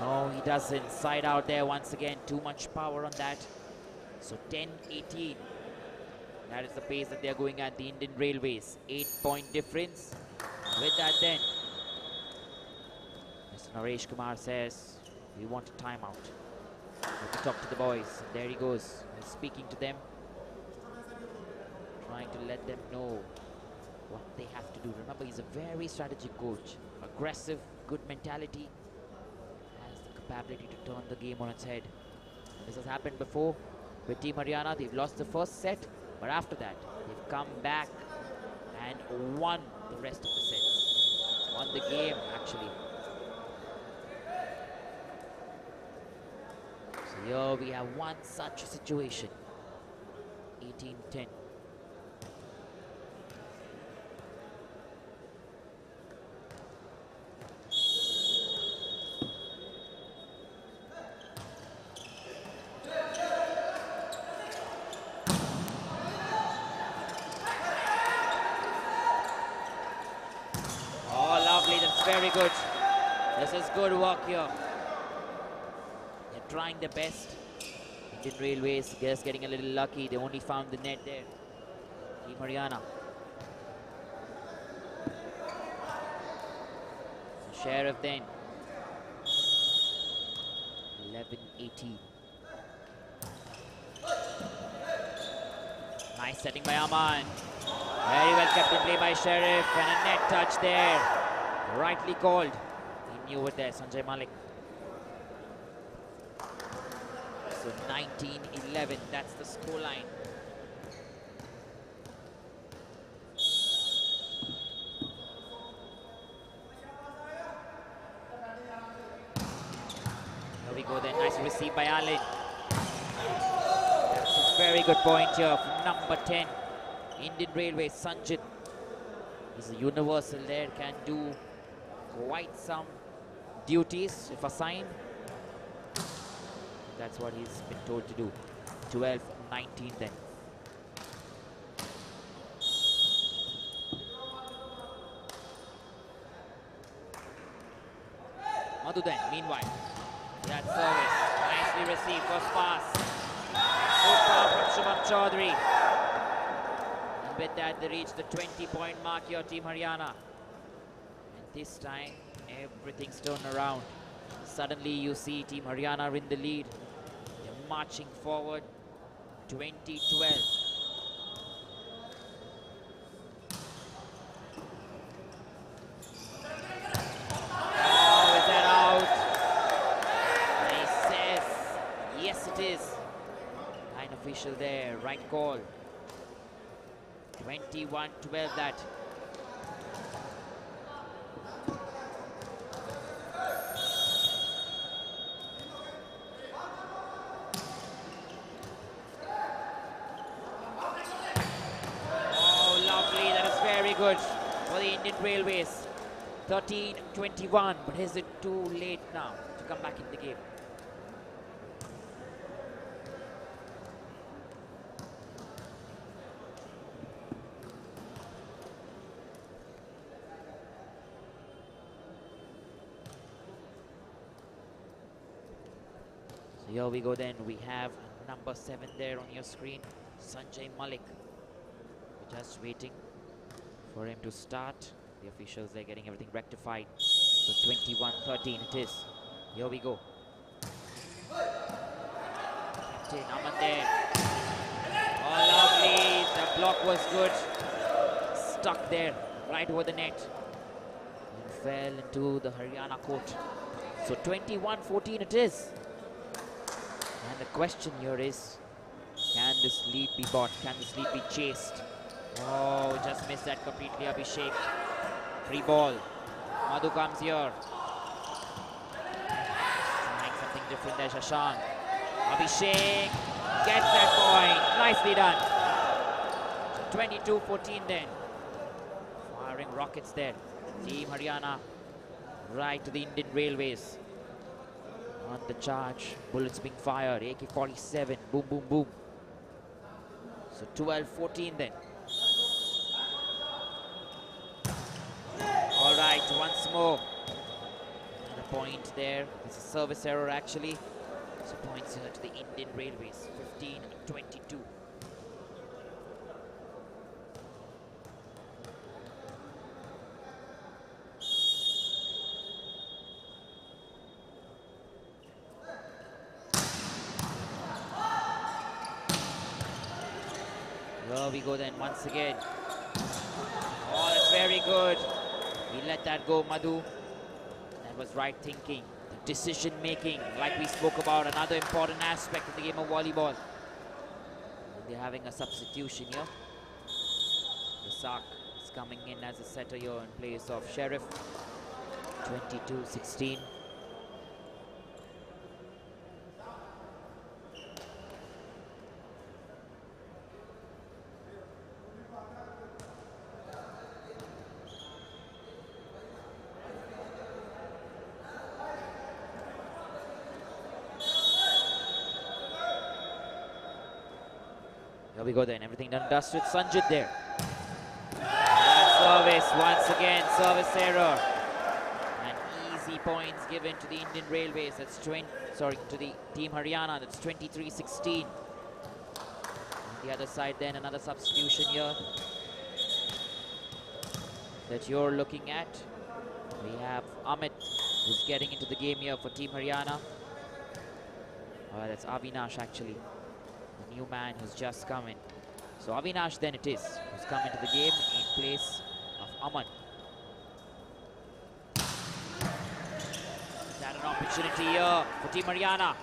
No, he doesn't. Side out there once again. Too much power on that. So 10-18. That is the pace that they're going at, the Indian Railways. 8-point difference. With that then, Mr. Naresh Kumar says, we want a timeout. Let me talk to the boys. And there he goes. He's speaking to them. Trying to let them know what they have to do. Remember, he's a very strategic coach. Aggressive, good mentality. Ability to turn the game on its head. This has happened before with Team Haryana. They've lost the first set, but after that they've come back and won the rest of the sets. Won the game actually. So here we have one such situation. 18-10. Very good. This is good work here. They're trying their best. Indian Railways just getting a little lucky. They only found the net there. Team Haryana. So Sheriff then. 11-18. Nice setting by Aman. Very well kept in play by Sheriff, and a net touch there. Rightly called. He knew it there, Sanjay Malik. So 19-11, that's the scoreline. Here we go then, nice receive by Allen. That's a very good point here from number 10. Indian Railways, Sanjit. He's a universal there, can do quite some duties if assigned. That's what he's been told to do. 12-19 then. Madhu then, meanwhile. That service, nicely received, first pass. Super from Shubham Chaudhary. And with that, they reach the 20-point mark here, Team Haryana. And this time, everything's turned around. Suddenly, you see Team Haryana in the lead. They're marching forward, 20-12. There, right call. 21-12 that. Oh, lovely. That is very good for the Indian Railways. 13-21, but is it too late now to come back in the game? Here we go then, we have number 7 there on your screen, Sanjay Malik. We're just waiting for him to start. The officials, they're getting everything rectified. So 21-13 it is. Here we go. Captain Aman there. Oh, lovely. The block was good. Stuck there, right over the net. And fell into the Haryana court. So 21-14 it is. And the question here is, can this lead be bought? Can this lead be chased? Oh, just missed that completely, Abhishek. Free ball. Madhu comes here. Trying something different there, Shashank. Abhishek gets that point. Nicely done. 22-14 then. Firing rockets there. Team Haryana right to the Indian Railways. On the charge, bullets being fired, AK-47, boom, boom, boom. So 12-14 then. All right, once more. And a point there. It's a service error actually. So points here to the Indian Railways, 15-22. Here we go then, once again. Oh, that's very good. He let that go, Madhu. That was right thinking. The decision making, like we spoke about, another important aspect of the game of volleyball. And they're having a substitution here. Rasak is coming in as a setter here in place of Sheriff. 22-16. Here we go then, everything done dusted. Sanjit there. And service once again, service error. An easy points given to the Indian Railways. That's to the Team Haryana. That's 23-16. On the other side then, another substitution here that you're looking at. We have Amit, who's getting into the game here for Team Haryana. That's Avinash actually, the new man who's just come in. So Avinash then it is, who's come into the game in place of Aman. Is that an opportunity here for Team Haryana?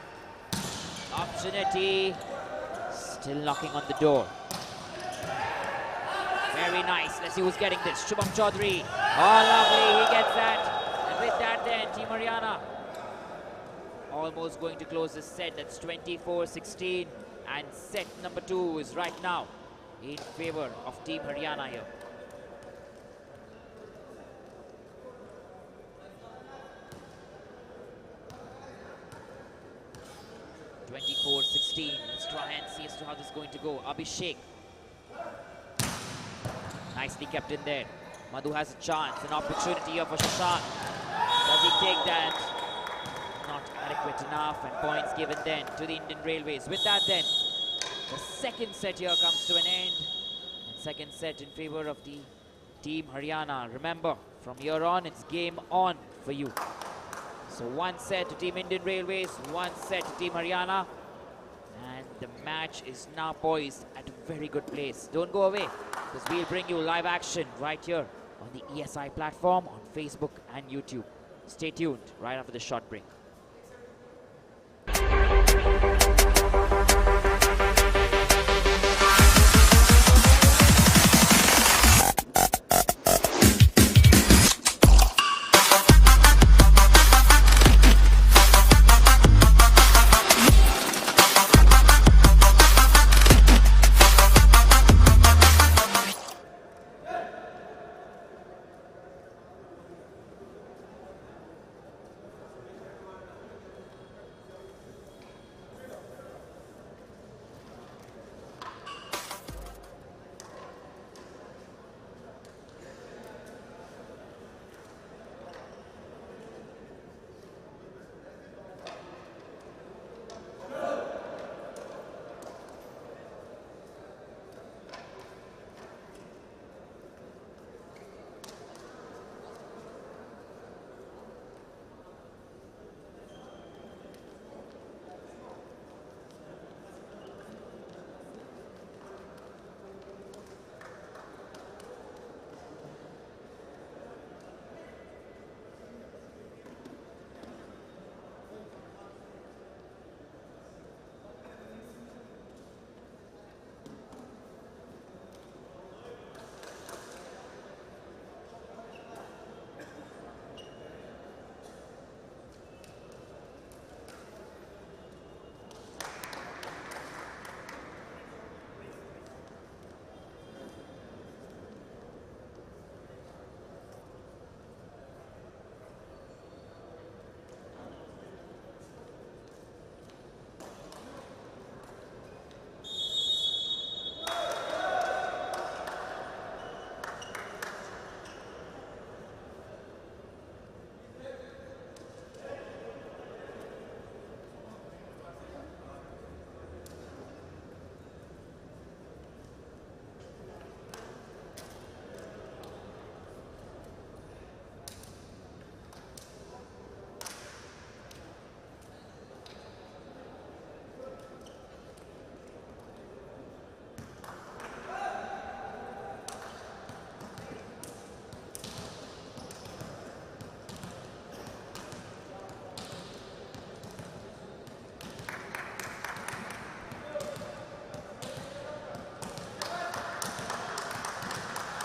Opportunity, still knocking on the door. Very nice. Let's see who's getting this. Shubham Chaudhary. Oh, lovely. He gets that. And with that then, Team Haryana almost going to close this set. That's 24-16. And set number 2 is right now in favor of Team Haryana here. Let's try and see as to how this is going to go. Abhishek. Nicely kept in there. Madhu has a chance, an opportunity here for Shashank. Does he take that? Not adequate enough, and points given then to the Indian Railways. With that then, the second set here comes to an end. And second set in favor of the Team Haryana. Remember, from here on, it's game on for you. So 1 set to Team Indian Railways, 1 set to Team Haryana. And the match is now poised at a very good place. Don't go away, because we'll bring you live action right here on the ESI platform on Facebook and YouTube. Stay tuned right after the short break.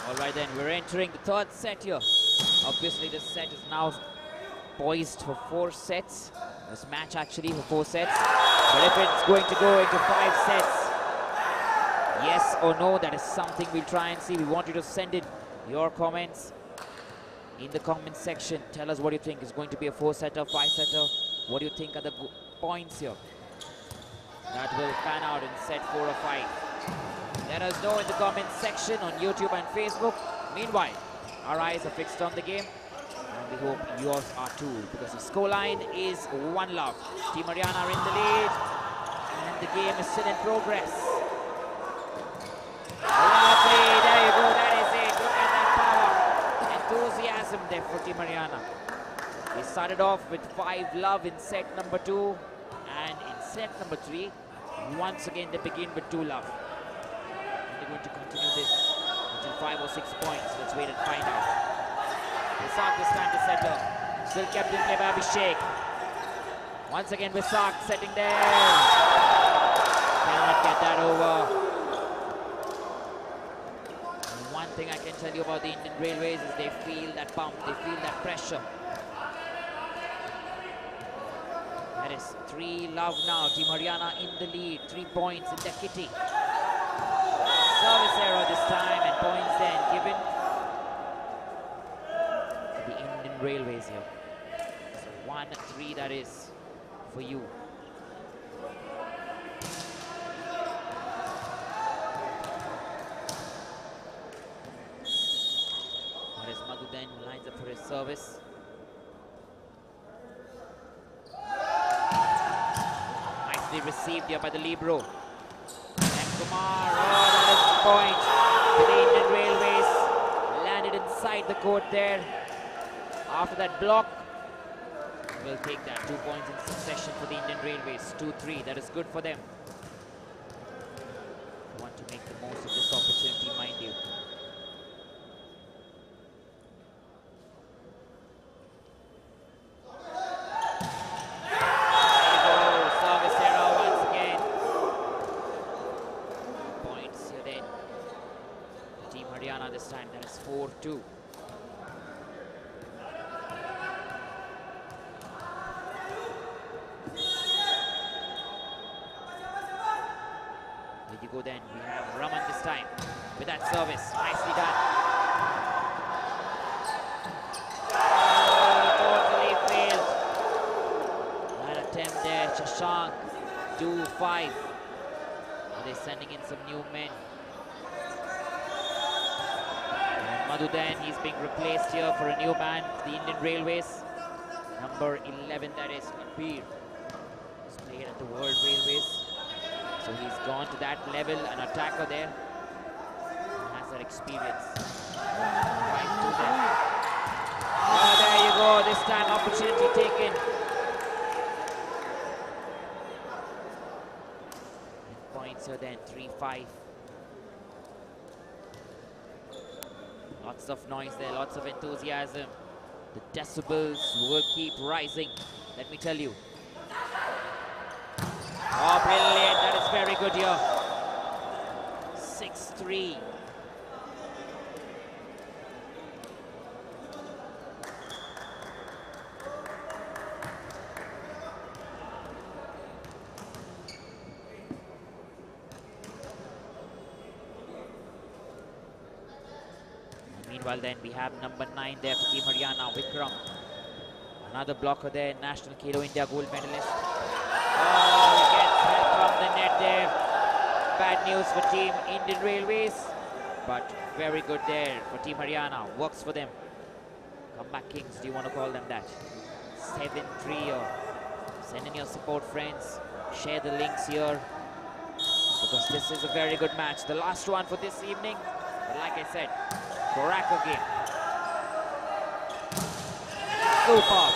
Alright then, we're entering the third set here. Obviously this set is now poised for 4 sets. This match actually for 4 sets. But if it's going to go into 5 sets, yes or no, that is something we'll try and see. We want you to send in your comments in the comment section. Tell us what you think. Is going to be a 4-setter, 5-setter? What do you think are the points here that will pan out in set 4 or 5? Let us know in the comment section on YouTube and Facebook. Meanwhile, our eyes are fixed on the game. And we hope yours are too, because the scoreline is 1-love. Team Haryana are in the lead, and the game is still in progress. Lovely, there you go, that is it. Look at that power, enthusiasm there for Team Haryana. They started off with 5-love in set number 2, and in set number 3, once again they begin with 2-love. And they're going to continue this until 5 or 6 points. Let's wait and find out. Visak this time to settle. Still kept in play by Abhishek. Once again Visak setting there. Cannot get that over. And one thing I can tell you about the Indian Railways is they feel that bump, they feel that pressure. That is 3-love now. Team Haryana in the lead. 3 points in their kitty. Service error this time, and points then given to the Indian Railways here. So 1-3 that is for you. That is Madhu then who lines up for his service. Nicely received here by the libero. Kumar, oh, that is the point to the Indian Railways. Landed inside the court there. After that block, we'll take that. 2 points in succession for the Indian Railways. 2-3, that is good for them. They want to make the most of this opportunity, mind you. This time, that is 4-2. Here you go then, we have Raman this time with that service, nicely done. Oh, totally failed. That attempt there, Shashank, 2-5. Are they sending in some new men? Madhu then, he's being replaced here for a new man, the Indian Railways. Number 11, that is Kabir. He's played at the World Railways. So he's gone to that level, an attacker there. He has that experience. Right to there. Oh, there you go, this time opportunity taken. And points are then 3-5. Lots of noise there, lots of enthusiasm. The decibels will keep rising, let me tell you. Oh, brilliant, that is very good here. 6-3. Meanwhile then, we have number 9 there for Team Haryana, Vikram. Another blocker there, National Kilo India gold medalist. Oh, he gets help from the net there. Bad news for Team Indian Railways, but very good there for Team Haryana. Works for them. Comeback Kings, do you want to call them that? 7-3. Send in your support, friends. Share the links here, because this is a very good match. The last one for this evening. But like I said, Boracay game. Super.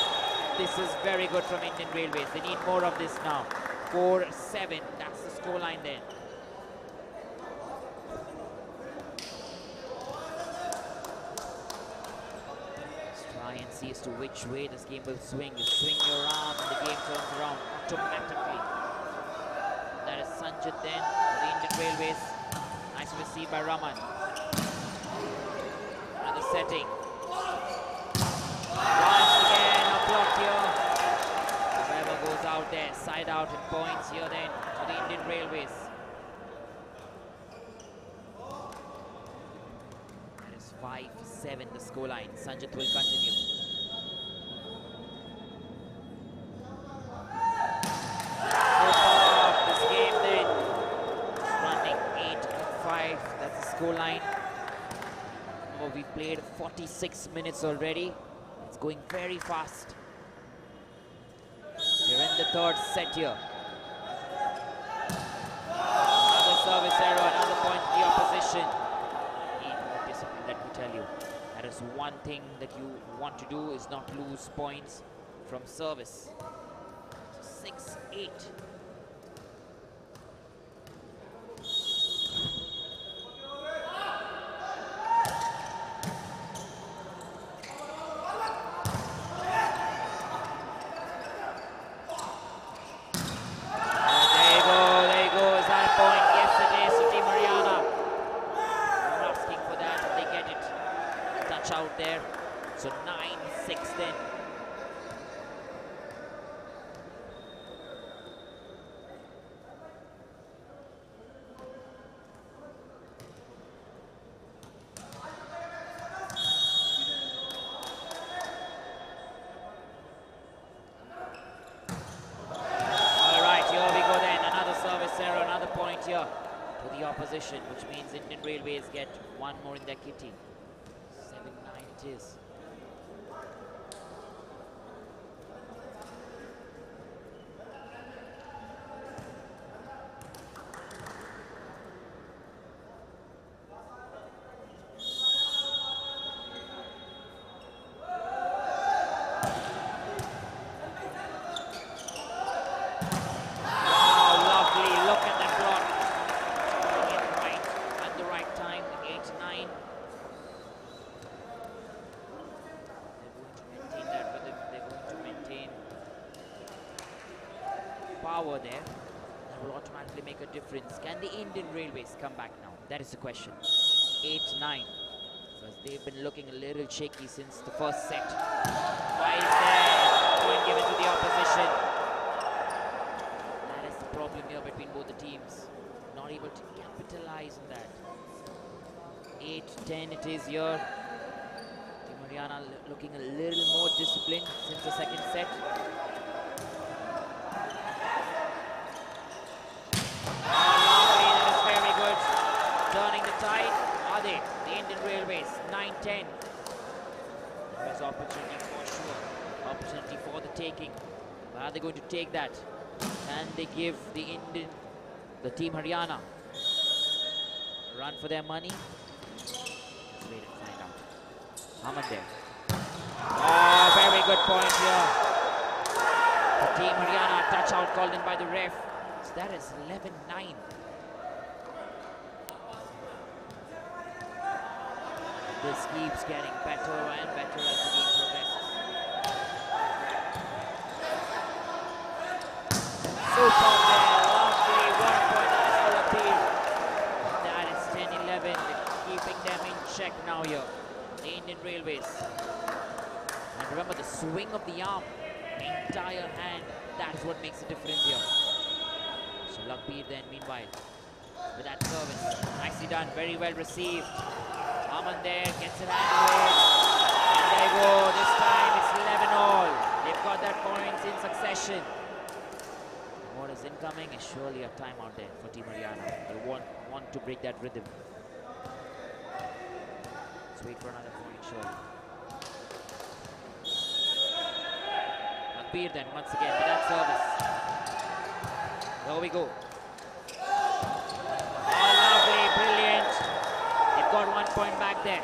This is very good from Indian Railways. They need more of this now. 4-7. That's the scoreline then. Let's try and see as to which way this game will swing. You swing your arm and the game turns around automatically. That is Sanjit then for the Indian Railways. Nice received by Raman. Another setting. Once again, a block here. Whoever goes out there, side out and points here then to the Indian Railways. That is 5-7 the scoreline. Sanjit will continue. This game then running 8-5. That's the scoreline. We played 46 minutes already. It's going very fast. We're in the third set here. Another service error, another point to the opposition. Need more discipline, let me tell you. That is one thing that you want to do, is not lose points from service. 6-8. Out there, so 9-6 then. All right, here we go then. Another service error, another point here to the opposition, which means Indian Railways get one more in their kitty. 7-9 it is. Power there, that will automatically make a difference. Can the Indian Railways come back now? That is the question. 8-9, because they've been looking a little shaky since the first set. Twice there, point given to the opposition. That is the problem here between both the teams. Not able to capitalize on that. 8-10 it is here. Team Haryana looking a little more disciplined since the second set. Turning the tide, are they? The Indian Railways, 9-10. There is opportunity for sure. Opportunity for the taking. But are they going to take that? Can they give the Team Haryana a run for their money? Let's wait and find out. Aman there. Oh, very good point here. The Team Haryana, touch out called in by the ref. So that is 11-9. This keeps getting better and better as the game progresses. Super there, lovely 1 point as appeal. That is 10-11, keeping them in check now here. The Indian Railways. And remember the swing of the arm, entire hand, that is what makes a difference here. So Lakbir then meanwhile, with that service, nicely done, very well received. Aman there, gets it handled, and there you go, this time it's 11-all. They've got that points in succession. What is incoming is surely a timeout there for Team Haryana. They want to break that rhythm. Let's wait for another point surely. Lakbir then once again with that service. There we go. Oh, lovely, brilliant. Got 1 point back there.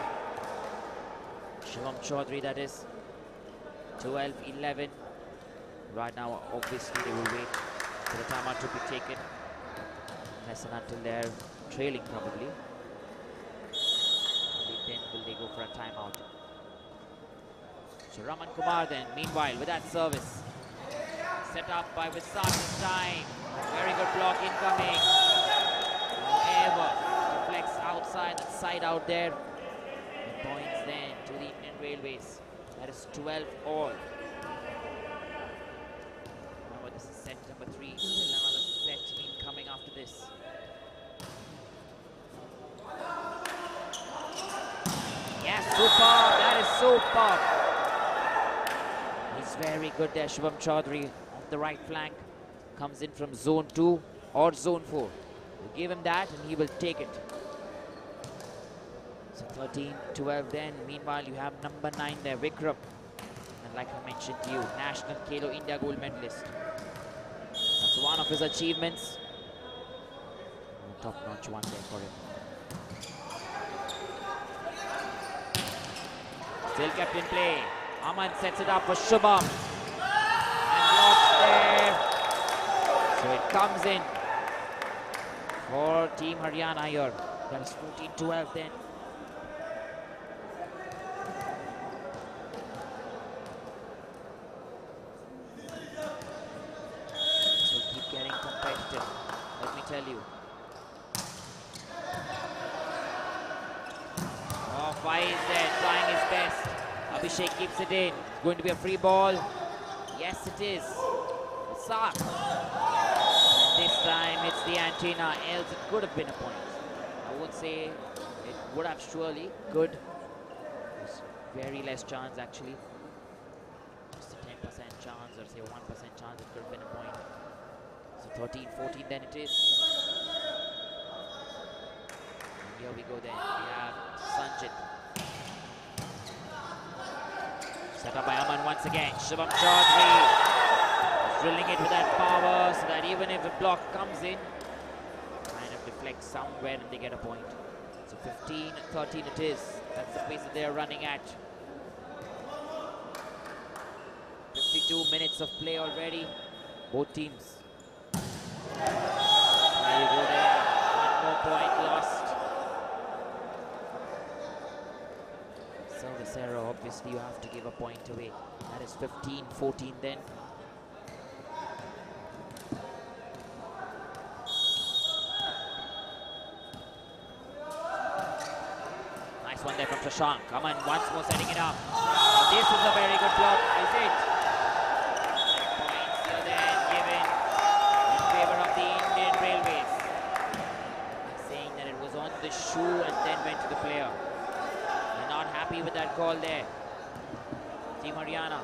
Shivam Chaudhary, that is. 12-11. Right now, obviously, they will wait for the timeout to be taken. Unless and until they're trailing, probably. Only then will they go for a timeout. So Raman Kumar then, meanwhile, with that service. Set up by Visar this time. Very good block incoming. However, outside, that side out there. And points then to the Indian Railways. That is 12-all. Remember, this is set number 3. Still another set incoming after this. Yes, superb. That is superb. He's very good there, Shivam Chaudhary on the right flank. Comes in from zone 2 or zone 4. You give him that and he will take it. So 13-12 then. Meanwhile, you have number 9 there, Vikram. like I mentioned to you, National Khelo India gold medalist. That's one of his achievements. Top-notch one there for him. Still kept in play. Aman sets it up for Shubham. And blocks there. So it comes in for Team Haryana here. That is 14-12 then. So keep getting competitive, let me tell you. Oh, Fai is there, trying his best. Abhishek keeps it in. It's going to be a free ball. Yes, it is. Sark. And this time it's the antenna, else it could have been a point. I would say it would have surely. Good. There's very less chance actually. Just a 10% chance or say 1% chance it could have been a point. So 13-14 then it is. And here we go then. We have Sanjit. Set up by Aman once again. Shivam Chaudhary drilling it with that power so that even if a block comes in, kind of deflects somewhere and they get a point. So 15-13 it is. That's the pace that they are running at. 52 minutes of play already. Both teams. There you go there. One more point lost. Service error, obviously you have to give a point away. That is 15-14 then. Nice one there from Shashank. Aman once more setting it up. This is a very good block, is it? Points here then given in favor of the Indian Railways. Saying that it was on the shoe and then went to the player. Not happy with that call there. Team Haryana.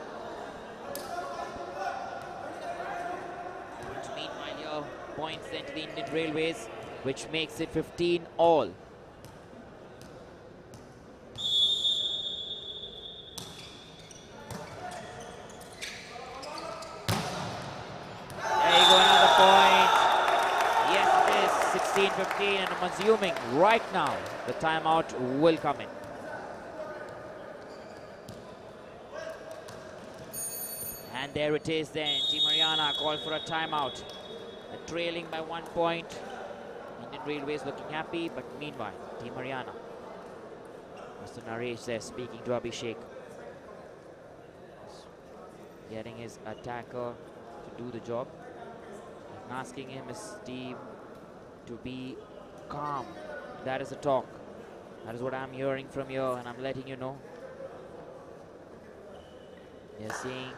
But meanwhile here, points then to the Indian Railways, which makes it 15 all. There you go, another point. Yes, it is 16-15, and I'm assuming right now the timeout will come in. And there it is then. Team Haryana called for a timeout. They're trailing by 1 point. Indian Railways looking happy, but meanwhile, Team Haryana. Mr. Naresh there speaking to Abhishek. Getting his attacker to do the job. And asking him, his team, to be calm. That is the talk. That is what I'm hearing from you, and I'm letting you know. They're saying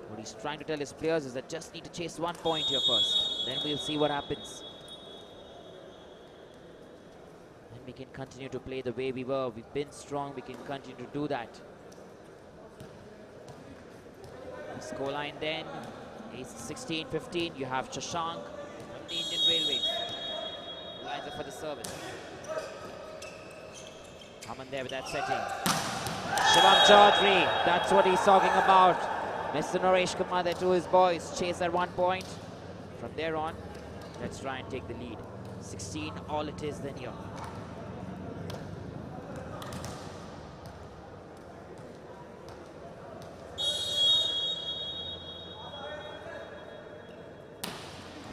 what he's trying to tell his players is that just need to chase 1 point here first. Then we'll see what happens. Then we can continue to play the way we were. We've been strong. We can continue to do that. The scoreline then is 16-15. You have Shashank from the Indian Railways. Lines up for the service. Aman there with that setting. Shivam Chaudhary, that's what he's talking about. Mr. Naresh Kumar there to his boys, chase at 1 point. From there on, let's try and take the lead. 16 all it is then here.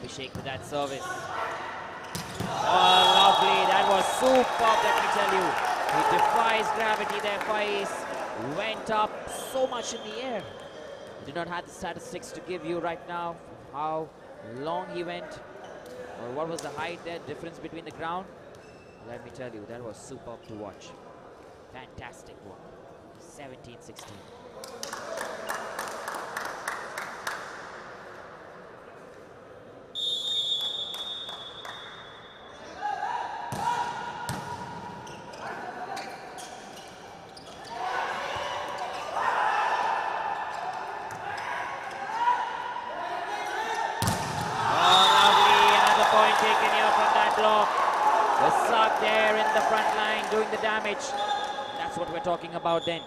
Abhishek with that service. Oh, lovely, that was superb, let me tell you. He defies gravity there, Faiz. Went up so much in the air. I do not have the statistics to give you right now, how long he went, or what was the height there, difference between the ground. Let me tell you, that was superb to watch. Fantastic work. 17-16. Doing the damage. That's what we're talking about then.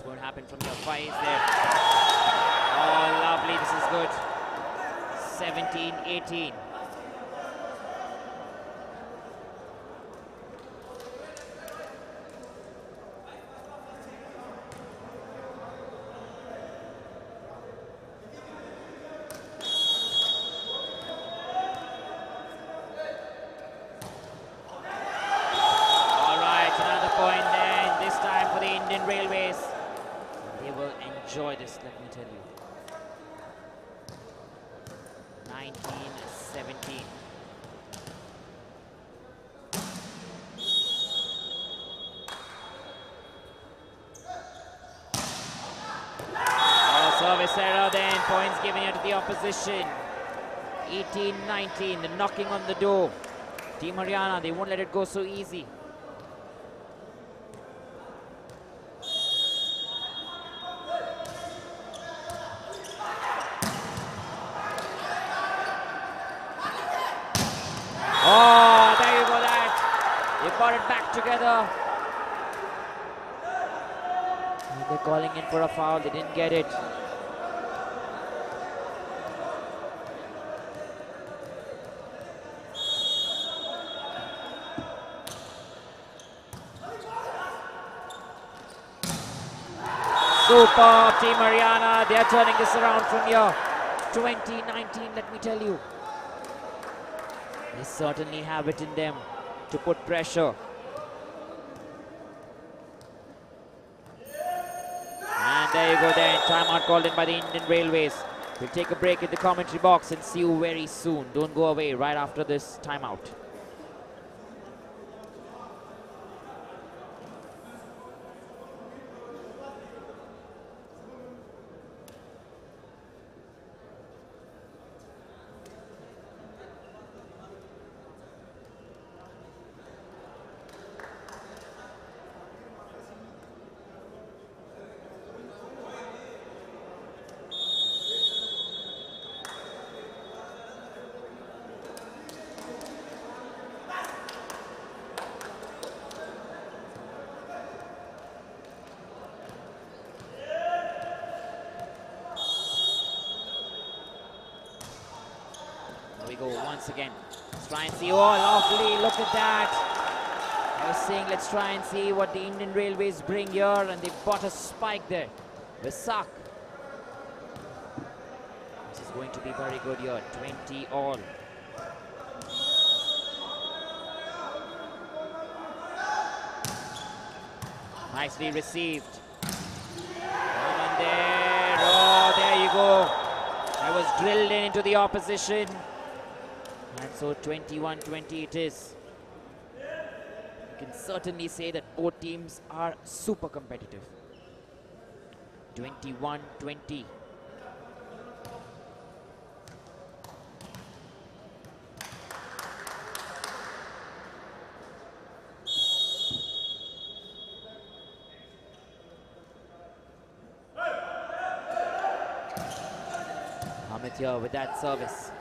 going to happen from your five there. Oh, lovely. This is good. 17-18. Enjoy this, let me tell you. 19-17. Oh, service error then, points given to the opposition. 18-19, the knocking on the door. Team Haryana, they won't let it go so easy. Oh, there you go, that. They got it back together. And they're calling in for a foul. They didn't get it. Super, Team Haryana. They are turning this around from here. 20-19, let me tell you. They certainly have it in them to put pressure. And there you go then, timeout called in by the Indian Railways. We'll take a break in the commentary box and see you very soon. Don't go away right after this timeout. Once again, let's try and see. Oh, lovely, look at that. I was saying let's try and see what the Indian Railways bring here, and they bought a spike there. Visak. This is going to be very good here. 20 all. Nicely received. Come on there. Oh, there you go. I was drilled into the opposition. And so 21-20 it is. You can certainly say that both teams are super competitive. 21-20. Amit here with that service.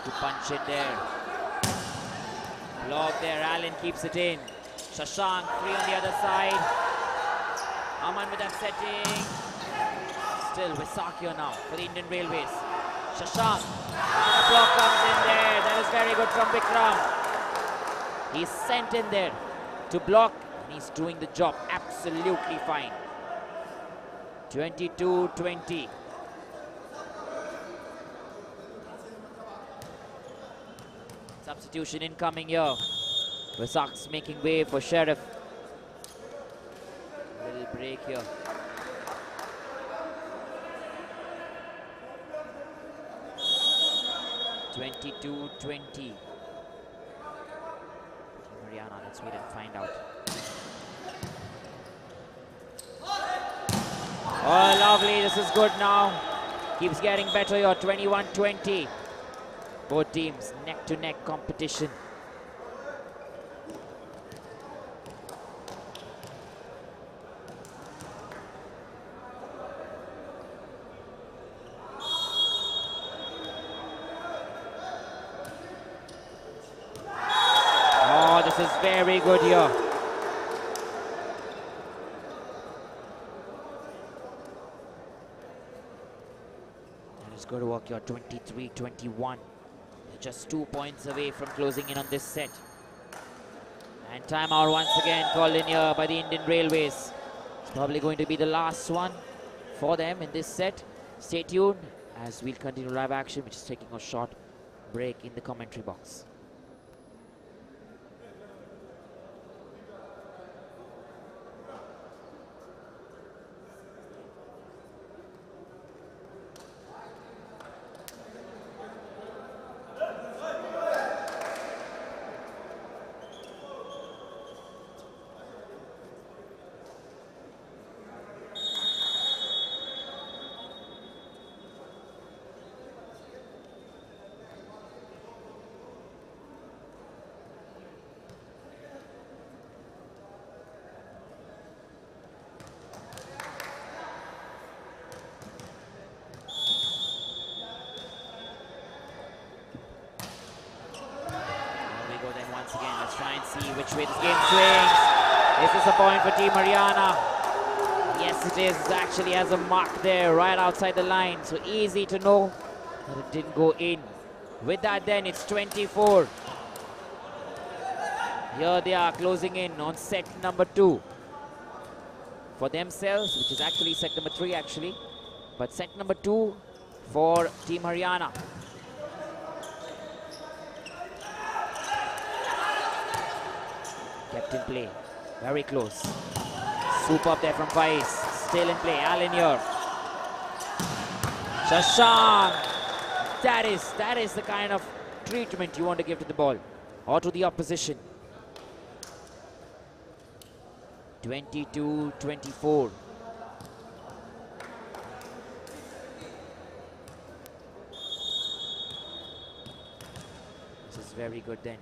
To punch it there. Block there, Allen keeps it in. Shashank free on the other side. Aman with that setting. Still Visak now for the Indian Railways. Shashank. And a block comes in there. That is very good from Vikram. He's sent in there to block and he's doing the job absolutely fine. 22-20. Substitution incoming here. Visak's making way for Sheriff. Little break here. (22-20). Haryana, let's wait and find out. Oh, lovely. This is good now. Keeps getting better here. 21-20. Both teams neck-to-neck competition. Oh, this is very good here. Good work here, 23-21. Just 2 points away from closing in on this set. And timeout once again called in here by the Indian Railways. It's probably going to be the last one for them in this set. Stay tuned as we'll continue live action, which is taking a short break in the commentary box. Which way this game swings. Is this a point for Team Haryana? Yes, it is. It actually has a mark there right outside the line. So easy to know that it didn't go in. With that then, it's 24. Here they are closing in on set number 2. For themselves, which is actually set number 3 actually. But set number 2 for Team Haryana. Kept in play, very close. Superb there from Faiz, still in play, Allen here. Shashank, that is the kind of treatment you want to give to the ball, or to the opposition. 22-24. This is very good then.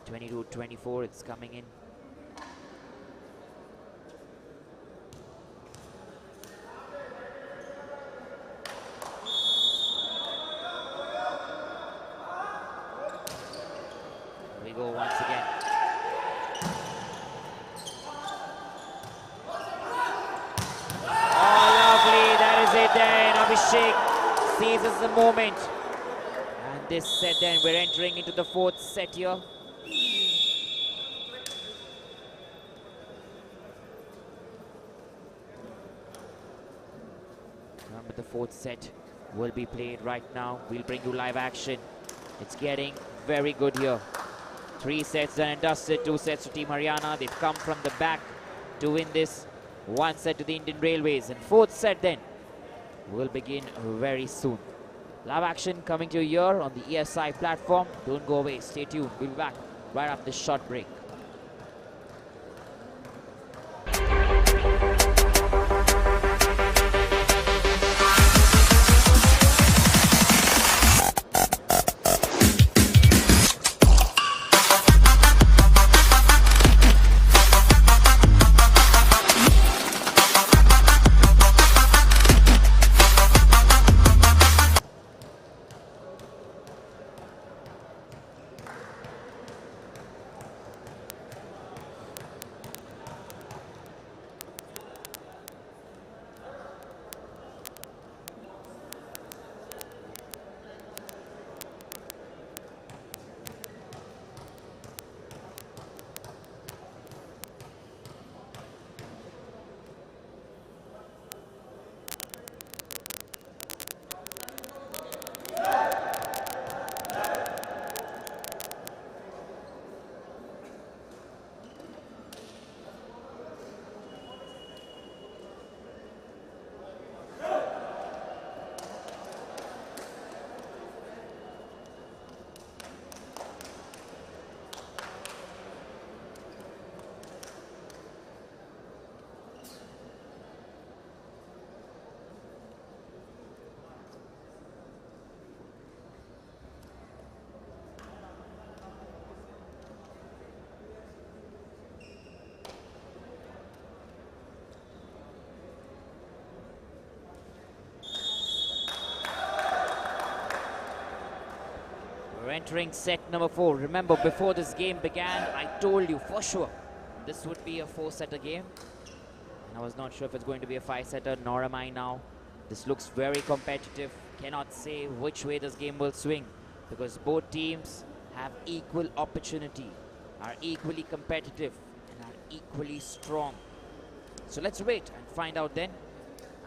22-24, it's coming in. Here we go once again. Oh, lovely, that is it then. Abhishek seizes the moment. And this set then, we're entering into the 4th set here. Remember, the 4th set will be played right now. We'll bring you live action. It's getting very good here. 3 sets done and dusted, 2 sets to Team Haryana. They've come from the back to win this. 1 set to the Indian Railways. And 4th set then will begin very soon. Live action coming to you here on the ESI platform. Don't go away, stay tuned. We'll be back right after this short break. Entering set number 4. Remember, before this game began, I told you for sure this would be a 4-setter game. And I was not sure if it's going to be a 5-setter, nor am I now. This looks very competitive. cannot say which way this game will swing, because both teams have equal opportunity, are equally competitive, and are equally strong. So let's wait and find out then,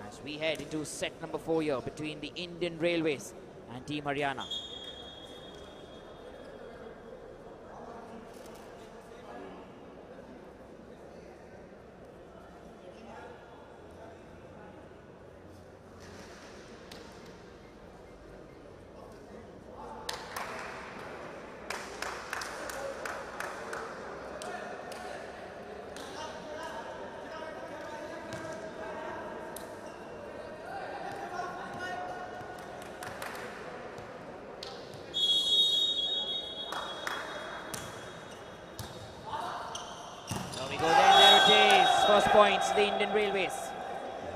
as we head into set number 4 here between the Indian Railways and Team Haryana. First points, the Indian Railways.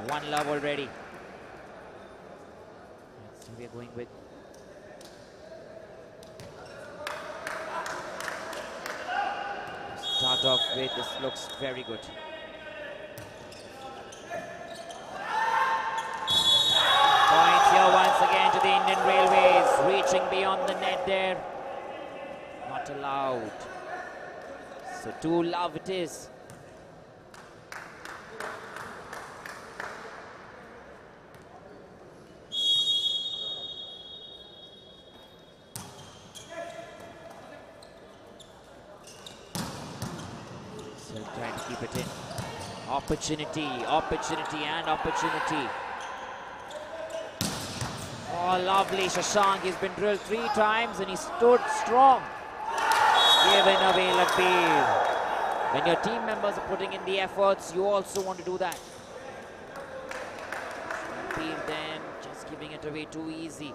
1 love already. So we are going with start off with. This looks very good. Points here once again to the Indian Railways, reaching beyond the net there. Not allowed. So 2 love it is. Trying to keep it in. Opportunity, opportunity, and opportunity. Oh, lovely. Shashank, he's been drilled 3 times and he stood strong. Given away Lakbir. When your team members are putting in the efforts, you also want to do that. Lakbir then just giving it away too easy.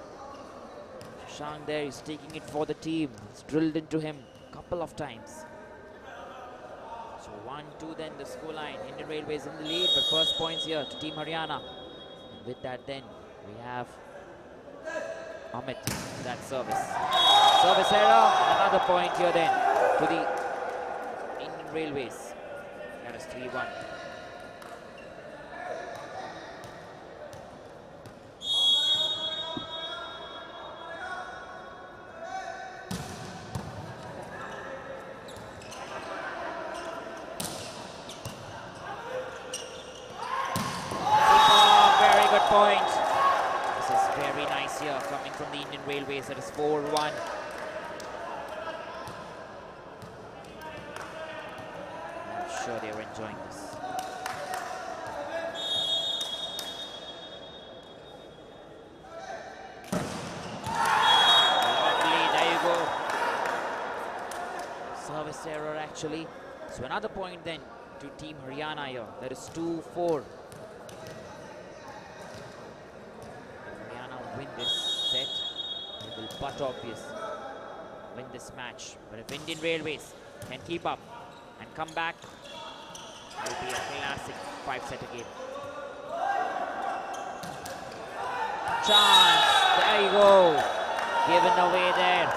Shashank there is taking it for the team. It's drilled into him a couple of times. So 1-2 then the scoreline. Indian Railways in the lead, but first points here to Team Haryana. And with that then we have Amit, that service. Service error, another point here then to the Indian Railways. That is 3-1. Point. This is very nice here coming from the Indian Railways. That is 4-1. I'm sure they are enjoying this. Lovely, there you go. Service error actually. So another point then to Team Haryana here. That is 2-4. Win this set, it will but obvious win this match. But if Indian Railways can keep up and come back, it will be a classic 5-setter game. Chance, there you go, given away there.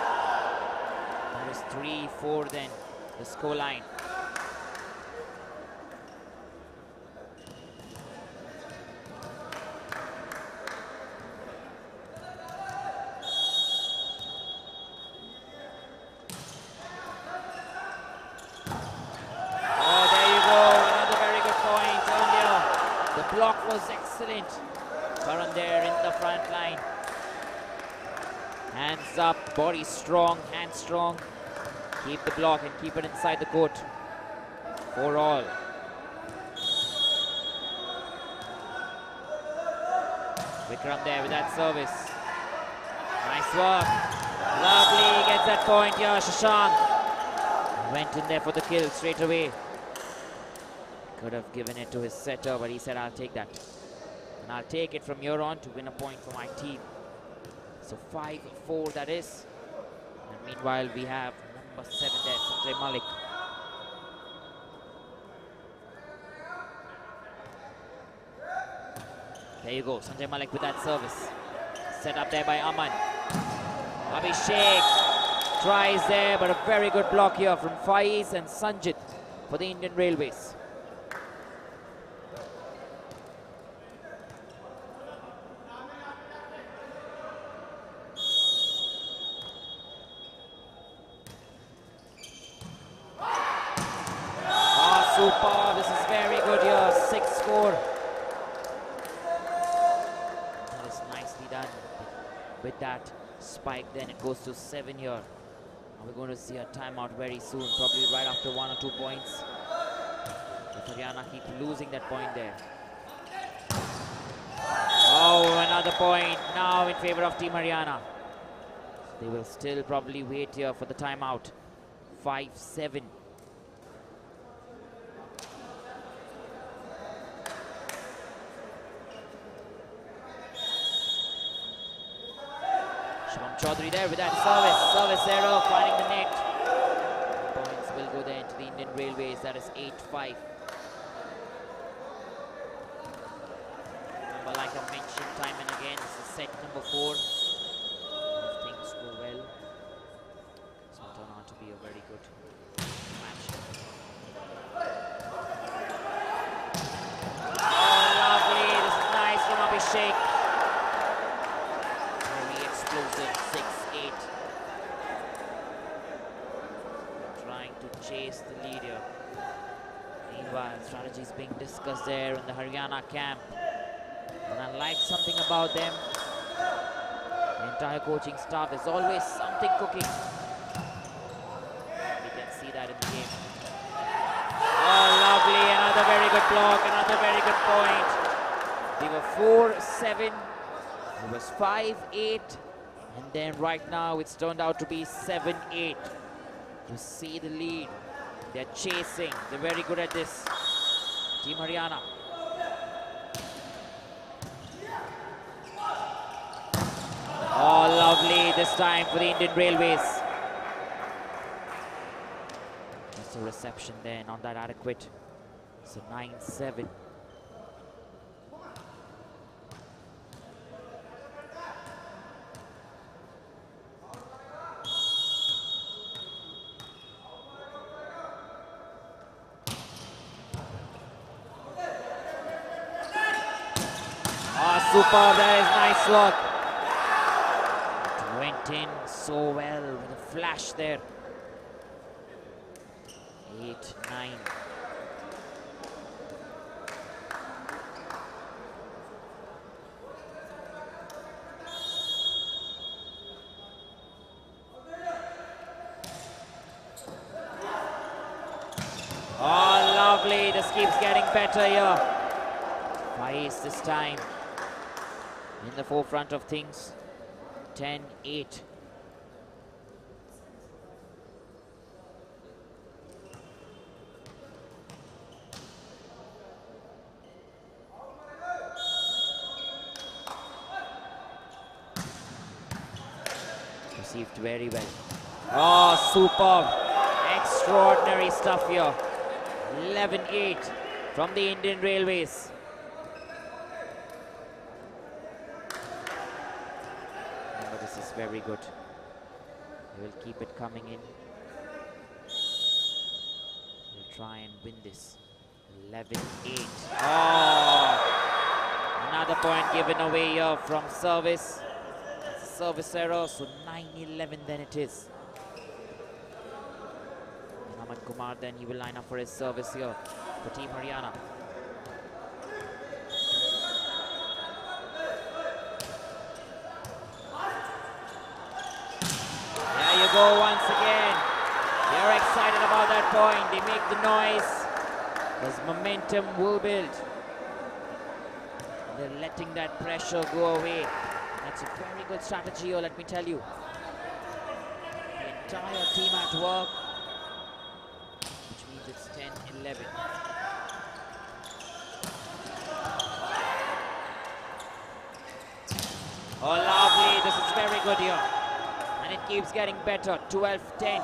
That is 3-4 then, the scoreline. Block was excellent. Karan there in the front line. Hands up, body strong, hands strong. Keep the block and keep it inside the court. For all. Vikram there with that service. Nice work. Lovely, gets that point here, Shashank. Went in there for the kill straight away. Could have given it to his setter, but he said, I'll take that. And I'll take it from here on to win a point for my team. So 5-4 that is. And meanwhile, we have number 7 there, Sanjay Malik. There you go, Sanjay Malik with that service. Set up there by Aman. Abhishek tries there, but a very good block here from Faiz and Sanjit for the Indian Railways. super. This is very good here. 6 score. That is nicely done. With that spike, then it goes to 7 here. And we're going to see a timeout very soon, probably right after 1 or 2 points. If Haryana keep losing that point there. Oh, another point now in favor of Team Haryana. They will still probably wait here for the timeout. 5-7. Shubham Chaudhary there with that service error, finding the net. Points will go there into the Indian Railways. That is 8-5. Remember, like I mentioned time and again, this is set number 4. If things go well, this will turn out to be a very good match. Oh, lovely! This is nice from Abhishek. Explosive 6-8. Trying to chase the lead here. Meanwhile, strategies being discussed there in the Haryana camp. And I like something about them. The entire coaching staff, there's always something cooking. We can see that in the game. Oh, lovely. Another very good block. Another very good point. We were 4-7. It was 5-8. And then right now it's turned out to be 7-8. You see the lead. They're chasing. They're very good at this. Team Haryana. Oh, lovely this time for the Indian Railways. Just a reception there, not that adequate. It's a 9-7. Superb, that is nice work. It went in so well with a flash there. 8-9. Oh, lovely. This keeps getting better here. Faiz this time in the forefront of things. 10-8. Received very well. Oh, superb. Extraordinary stuff here. 11-8 from the Indian Railways. Remember, this is very good. They will keep it coming in. They'll try and win this. 11-8. Oh! Another point given away here from service. It's a service error, so 9-11 then it is. Kumar, then he will line up for his service here for Team Haryana. There you go once again. They're excited about that point. They make the noise. As momentum will build. They're letting that pressure go away. That's a very good strategy here, let me tell you. The entire team at work. It's 10-11. Oh, lovely. This is very good here. And it keeps getting better. 12-10.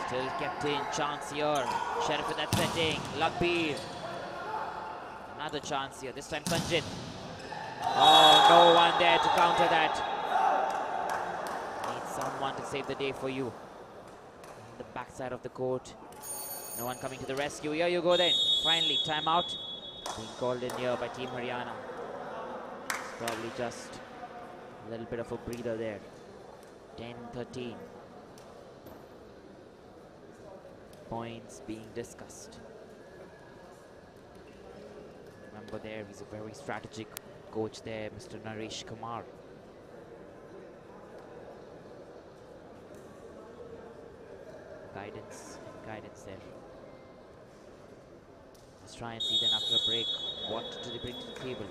Still kept in, chance here. Sheriff with that setting, Lagbir. Another chance here, this time Sanjit. Oh, no one there to counter that. can't save the day for you. On the backside of the court. No one coming to the rescue. Here you go then. Finally, timeout. Being called in here by Team Haryana. It's probably just a little bit of a breather there. 10-13. Points being discussed. Remember there, he's a very strategic coach there, Mr. Naresh Kumar. Guidance there. Let's try and see then after a break, what do they bring to the table?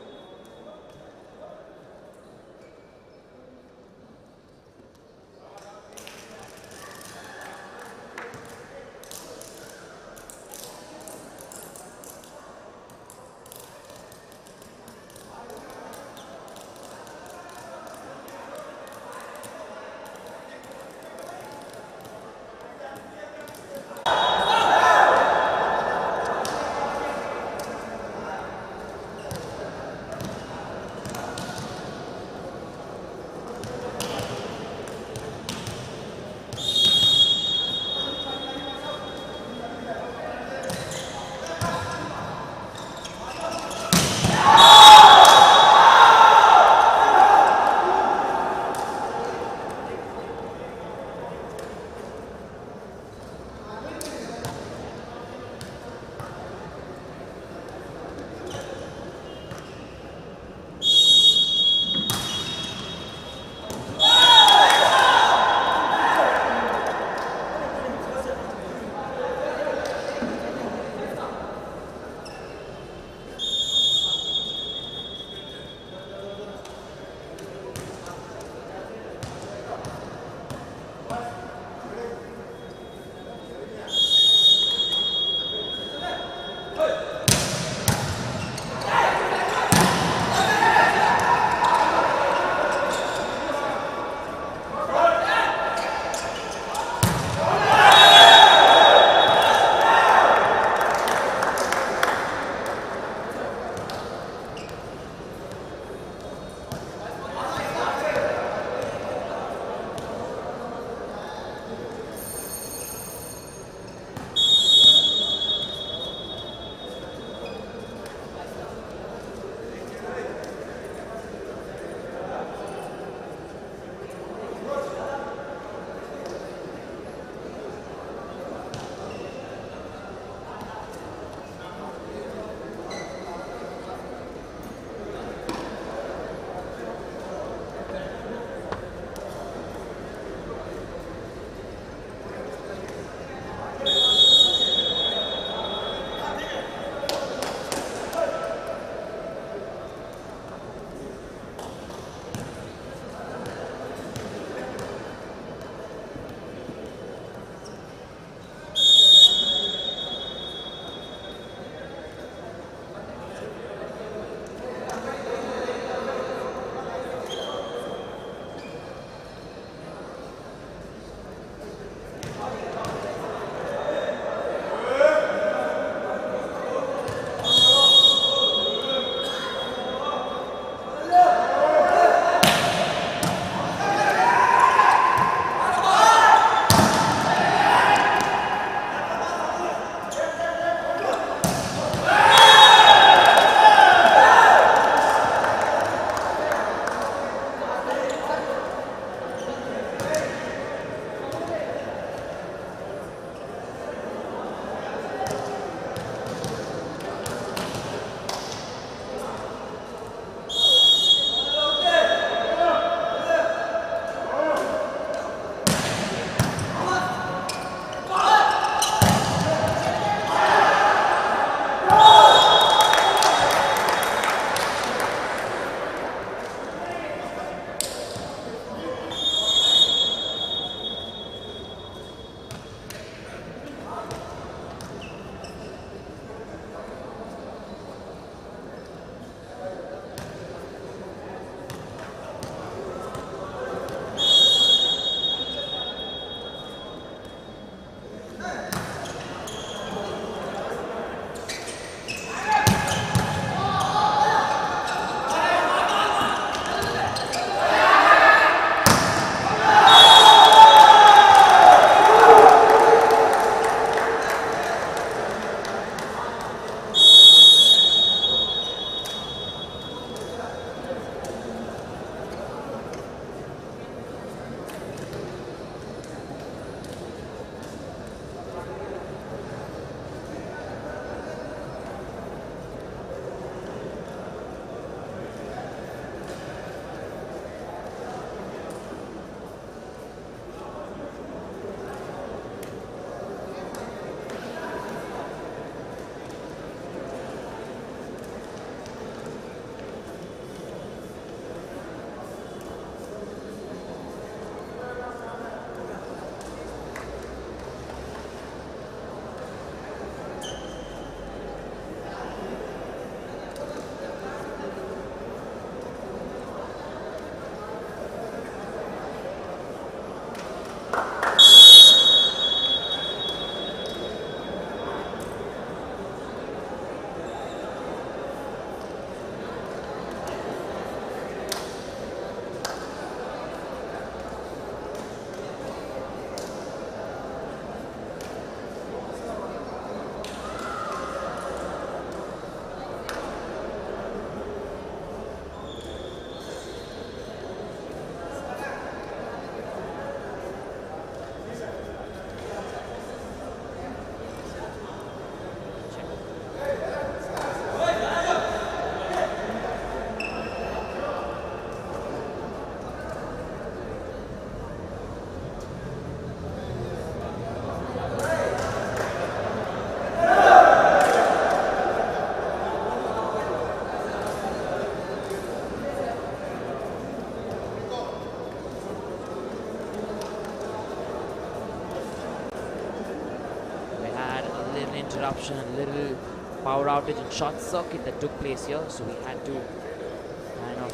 interruption, a little power outage and short circuit that took place here, so we had to kind of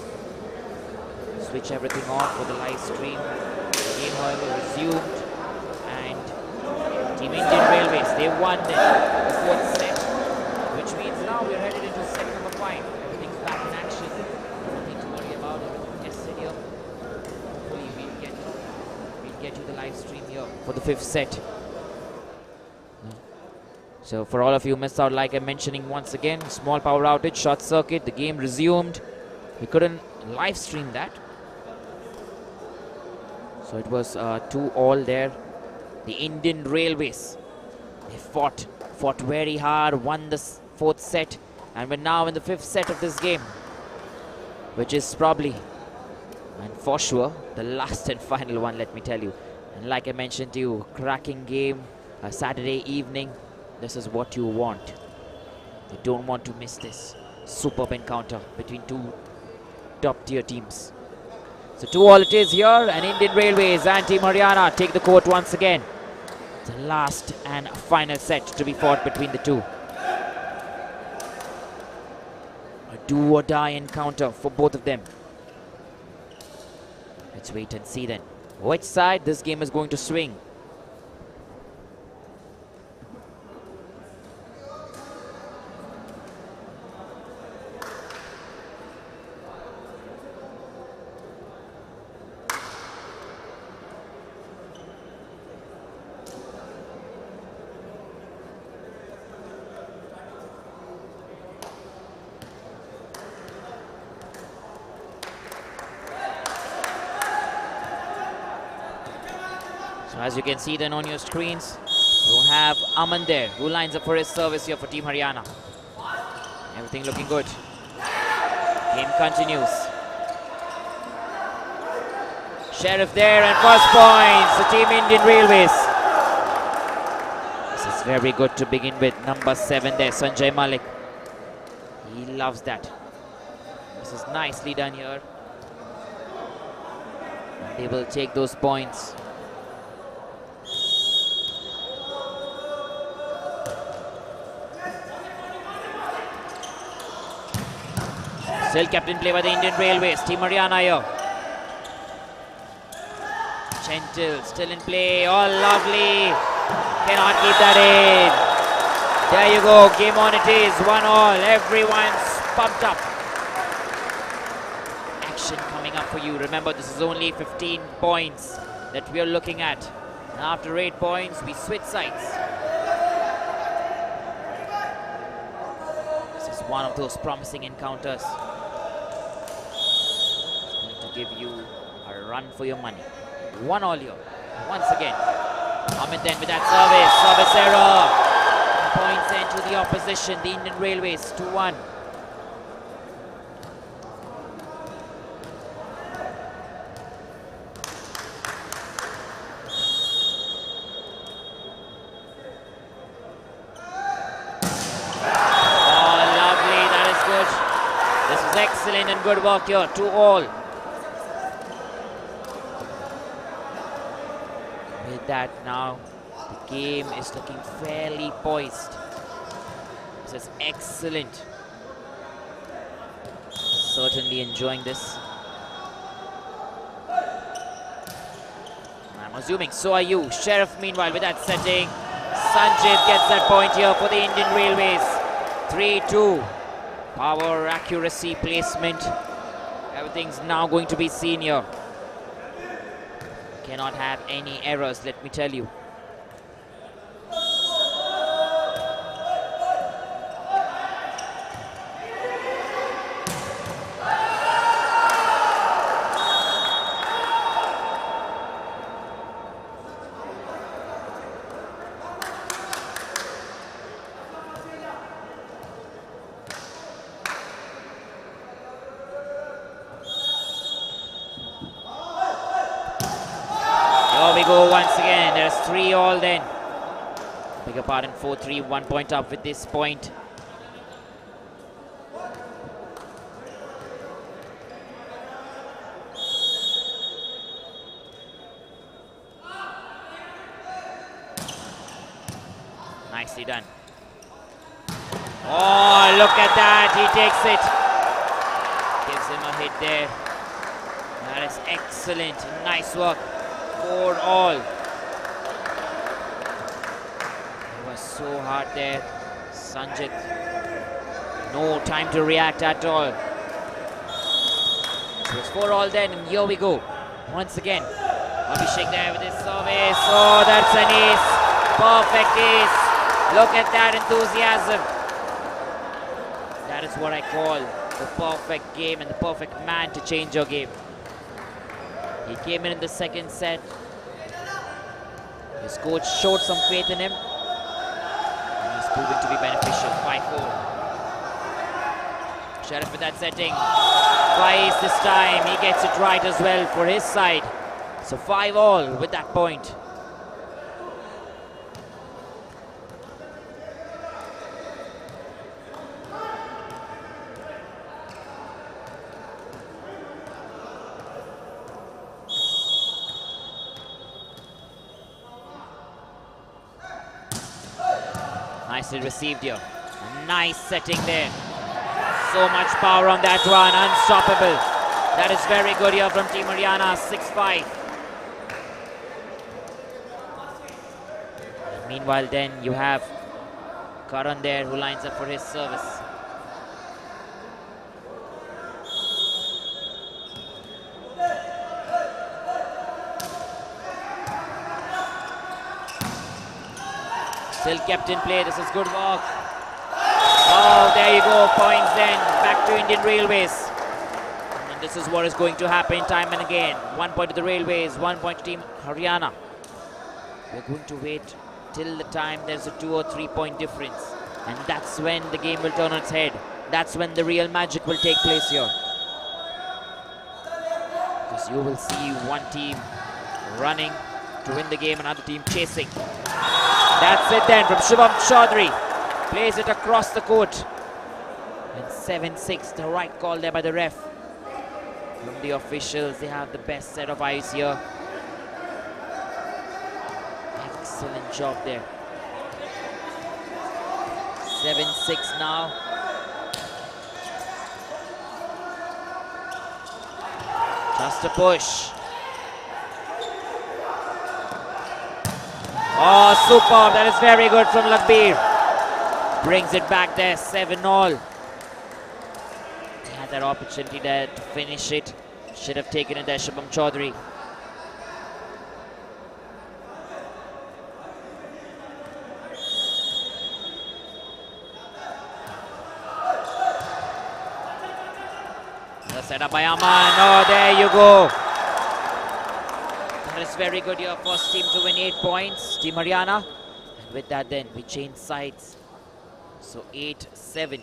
switch everything on for the live stream. The game, however, resumed, and Team Indian Railways, they won the 4th set, which means now we are headed into set number 5. Everything's back in action. Nothing to worry about. Everything tested here. Hopefully we'll get you the live stream here for the 5th set. So for all of you who missed out, like I'm mentioning once again, small power outage, short circuit, the game resumed. We couldn't live stream that. So it was 2-all there. The Indian Railways, they fought very hard, won the 4th set, and we're now in the 5th set of this game, which is probably, and for sure, the last and final one, let me tell you. And like I mentioned to you, cracking game, a Saturday evening. This is what you want. You don't want to miss this superb encounter between two top-tier teams. So 2-all it is here, and Indian Railways and Team Haryana take the court once again. The last and final set to be fought between the two. A do-or-die encounter for both of them. Let's wait and see then which side this game is going to swing. As you can see then on your screens, you have Aman there, who lines up for his service here for Team Haryana. Everything looking good. Game continues. Sheriff there, and first points to Team Indian Railways. This is very good to begin with. Number 7 there, Sanjay Malik. He loves that. This is nicely done here. And they will take those points. Still captain play by the Indian Railways. Team Haryana here. Gentle still in play. Oh, lovely. Cannot keep that in. There you go. Game on it is. 1-all. Everyone's pumped up. Action coming up for you. Remember, this is only 15 points that we are looking at. And after 8 points, we switch sides. This is one of those promising encounters. Give you a run for your money. 1-all here. Once again. Amit then with that service. Service error. Points into the opposition. The Indian Railways 2-1. Oh, lovely. That is good. This is excellent and good work here. 2-all. That now the game is looking fairly poised. This is excellent. Certainly enjoying this. I'm assuming so are you. Sheriff meanwhile with that setting. Sanjit gets that point here for the Indian Railways. 3-2. Power, accuracy, placement. Everything's now going to be seen here. Cannot have any errors, let me tell you. Here we go once again. There's 3-all then. Beg your pardon, 4-3, 1 point up with this point. Nicely done. Oh, look at that. He takes it. Gives him a hit there. That is excellent. Nice work. 4-all. It was so hard there. Sanjit. No time to react at all. So it's 4-all then, and here we go. Once again. Abhishek there with his service. Oh, that's an ace. Perfect ace. Look at that enthusiasm. That is what I call the perfect game and the perfect man to change your game. He came in the second set. His coach showed some faith in him. And he's proven to be beneficial. 5-4. Sheriff with that setting. Twice this time. He gets it right as well for his side. So 5-all with that point. Nicely received here. A nice setting there. So much power on that one. Unstoppable. That is very good here from Team Haryana. 6-5. Meanwhile then you have Karan there who lines up for his service. Still kept in play. This is good work. Oh, there you go. Points then. Back to Indian Railways. And this is what is going to happen time and again. 1 point to the Railways, 1 point to Team Haryana. We're going to wait till the time there's a 2 or 3 point difference. And that's when the game will turn on its head. That's when the real magic will take place here. Because you will see one team running to win the game, another team chasing. That's it then from Shubham Chaudhary. Plays it across the court. And 7-6, the right call there by the ref. From the officials, they have the best set of eyes here. Excellent job there. 7-6 now. Just a push. Oh, superb. That is very good from Lakhbir. Brings it back there, 7-all. He had that opportunity there to finish it. Should have taken it there, Shubham Chaudhary. The setup by Aman. Oh, there you go. That is very good here. First team to win 8 points, Team Haryana. And with that then, we change sides. So 8-7.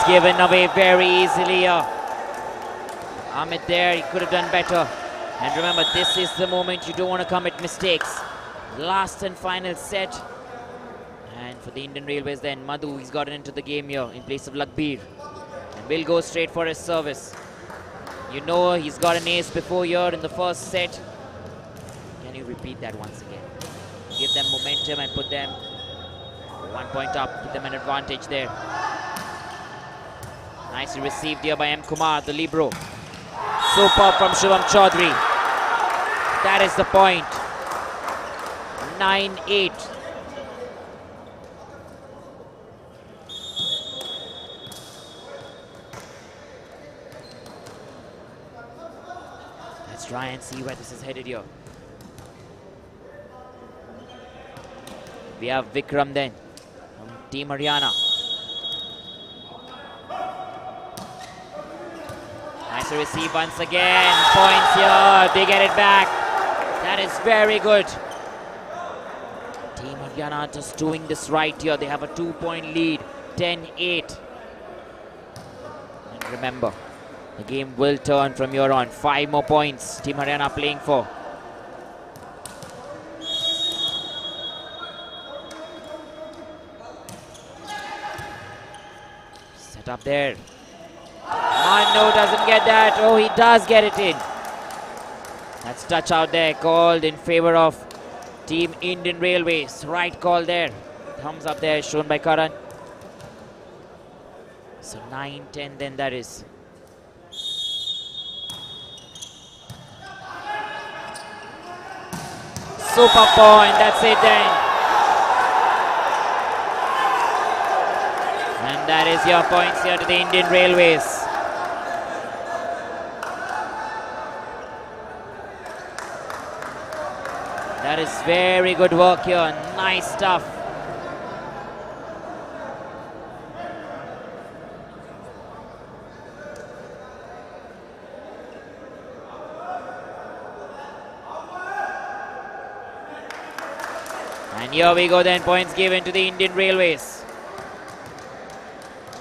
Given away very easily. Amit there, he could have done better. And remember, this is the moment you don't want to commit mistakes. Last and final set. And for the Indian Railways then, Madhu, he's gotten into the game here in place of Lakhbir. And will go straight for his service. You know he's got an ace before here in the first set. Can you repeat that once again? Give them momentum and put them 1 point up, put them an advantage there. Nicely received here by M. Kumar, the libero. Super from Shubham Chaudhary. That is the point. 9-8. Let's try and see where this is headed here. We have Vikram then from Team Haryana. Nice Nice receive once again. Points here. They get it back. That is very good. Team Haryana just doing this right here. They have a 2-point lead. 10-8. And remember, the game will turn from here on. 5 more points Team Haryana playing for. Set up there. Manu doesn't get that. Oh, he does get it in. That's touch out there called in favor of Team Indian Railways. Right call there. Thumbs up there shown by Karan. So 9-10 then that is. Super point. That's it then. And that is your points here to the Indian Railways. That is very good work here. Nice stuff. And here we go then, points given to the Indian Railways.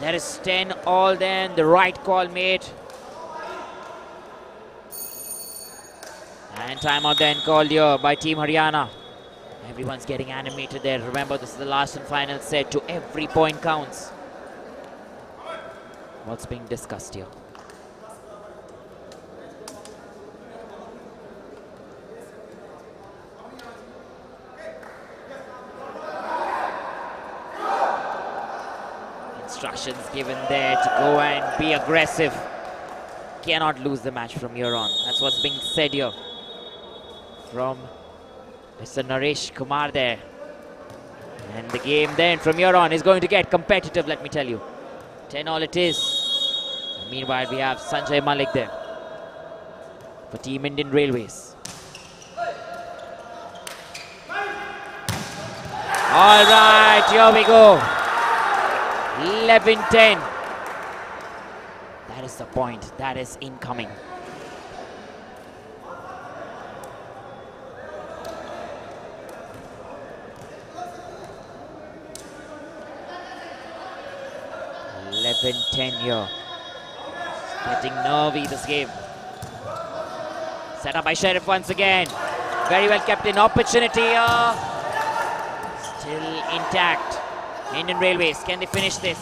That is 10 all then, the right call made. And timeout then called here by Team Haryana. Everyone's getting animated there. Remember, this is the last and final set, to every point counts. What's being discussed here? Instructions given there to go and be aggressive. Cannot lose the match from here on. That's what's being said here from Mr. Naresh Kumar there. And the game then from here on is going to get competitive, let me tell you. 10 all it is. And meanwhile, we have Sanjay Malik there for Team Indian Railways. All right, here we go. 11-10. That is the point. That is incoming. Here. Getting nervy this game. Set up by Sheriff once again. Very well kept in. Opportunity here. Still intact. Indian Railways, can they finish this?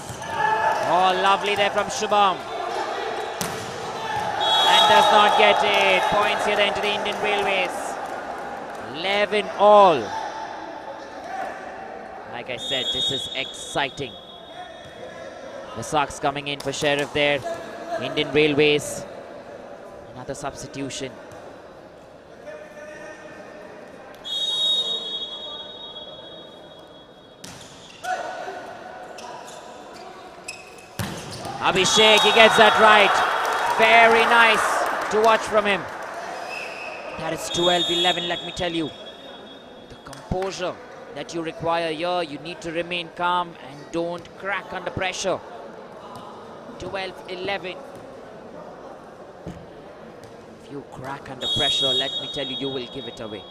Oh, lovely there from Shubham. And does not get it. Points here then to the Indian Railways. 11 all. Like I said, this is exciting. The Sox coming in for Sheriff there. Indian Railways. Another substitution. Abhishek, he gets that right. Very nice to watch from him. That is 12-11, let me tell you. The composure that you require here, you need to remain calm and don't crack under pressure. 12-11. If you crack under pressure, let me tell you, you will give it away.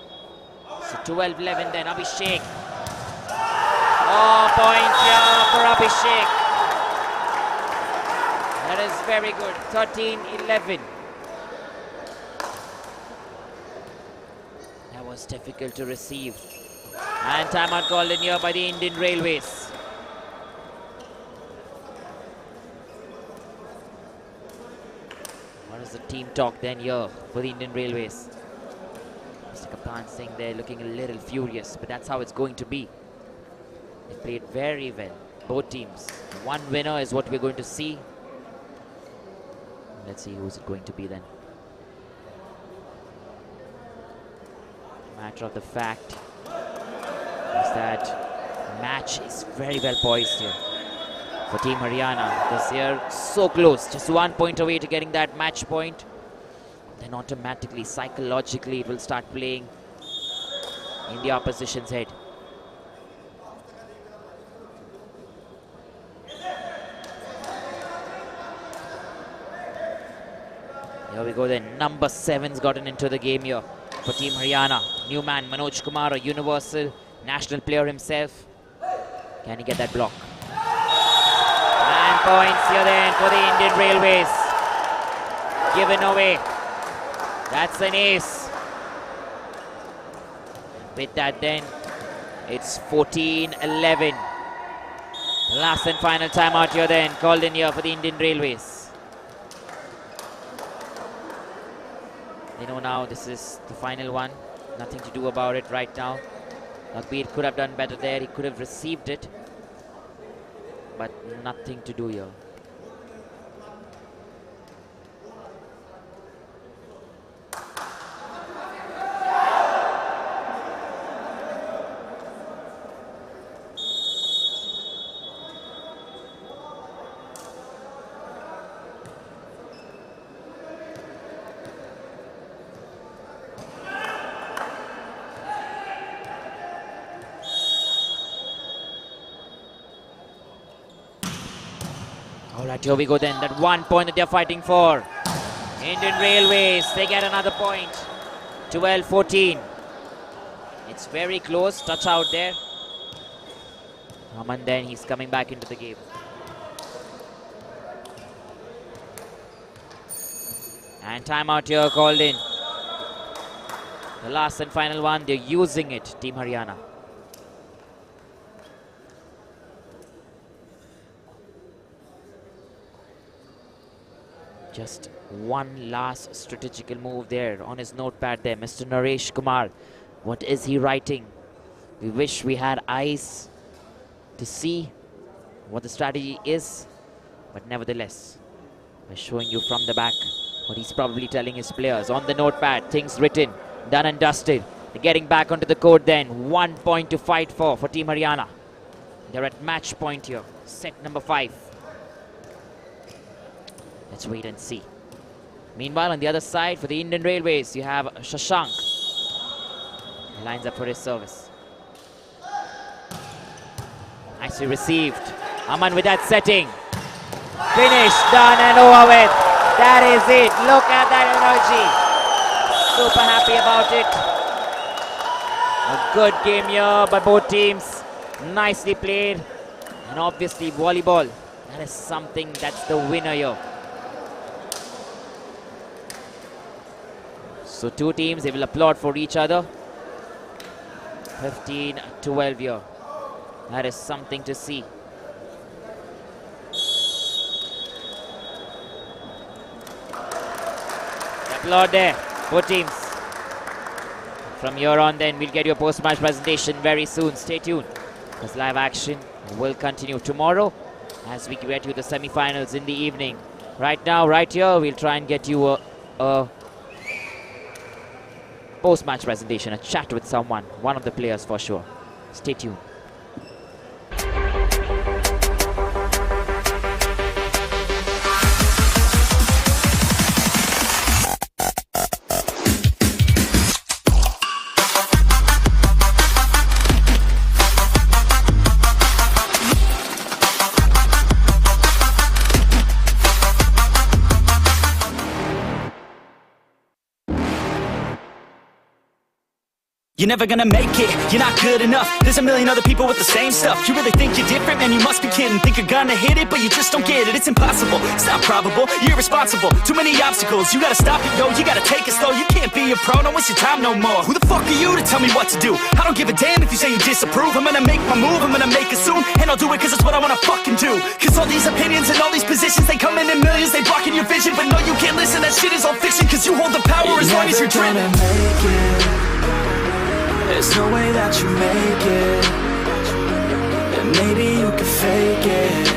So 12-11 then, Abhishek. Oh, point here for Abhishek. That is very good. 13-11. That was difficult to receive. And timeout called in here by the Indian Railways. What is the team talk then here for the Indian Railways? Mr. Kaptan Singh there looking a little furious, but that's how it's going to be. They played very well, both teams. One winner is what we're going to see. Let's see who's it going to be then. Matter of the fact is that the match is very well poised here for Team Haryana, because they are so close, just 1 point away to getting that match point. Then automatically, psychologically, it will start playing in the opposition's head. Here we go then. Number 7's gotten into the game here for Team Haryana. New man, Manoj Kumar, a universal national player himself. Can he get that block? And points here then for the Indian Railways. Given away. That's an ace. With that then, it's 14-11. Last and final timeout here then, called in here for the Indian Railways. They know now this is the final one. Nothing to do about it right now. Lagbir could have done better there. He could have received it. But nothing to do here. Alright, here we go then. That 1 point that they're fighting for. Indian Railways, they get another point. 12-14. It's very close. Touch out there. Aman then, he's coming back into the game. And timeout here called in. The last and final one, they're using it, Team Haryana. Just one last strategical move there on his notepad there. Mr. Naresh Kumar, what is he writing? We wish we had eyes to see what the strategy is, but nevertheless, we're showing you from the back what he's probably telling his players. On the notepad, things written, done and dusted. They're getting back onto the court then. 1 point to fight for Team Haryana. They're at match point here, set number 5. Let's wait and see. Meanwhile, on the other side, for the Indian Railways, you have Shashank. He lines up for his service. Nicely received. Aman with that setting. Finished, done and over with. That is it. Look at that energy. Super happy about it. A good game here by both teams. Nicely played. And obviously, volleyball. That is something that's the winner here. So two teams, they will applaud for each other. 15-12 here. That is something to see. Applaud there, both teams. From here on then, we'll get your post-match presentation very soon. Stay tuned. This live action will continue tomorrow as we get you the semi-finals in the evening. Right now, right here, we'll try and get you a post-match presentation, a chat with someone, one of the players for sure. Stay tuned. You're never gonna make it, you're not good enough. There's a million other people with the same stuff. You really think you're different, man, you must be kidding. Think you're gonna hit it, but you just don't get it. It's impossible, it's not probable, you're irresponsible. Too many obstacles, you gotta stop it, yo. You gotta take it slow, you can't be a pro, don't waste your time no more. Who the fuck are you to tell me what to do? I don't give a damn if you say you disapprove. I'm gonna make my move, I'm gonna make it soon. And I'll do it cause it's what I wanna fucking do. Cause all these opinions and all these positions, they come in millions, they blocking your vision. But no, you can't listen, that shit is all fiction. Cause you hold the power as long as you're dreaming. There's no way that you make it. And maybe you can fake it,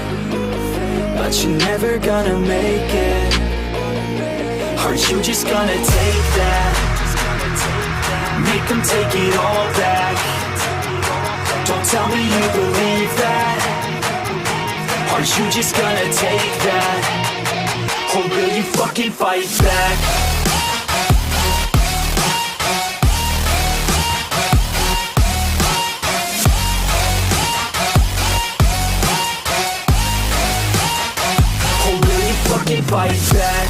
but you're never gonna make it. Are you just gonna take that? Make them take it all back. Don't tell me you believe that. Are you just gonna take that? Or will you fucking fight back? Fight back.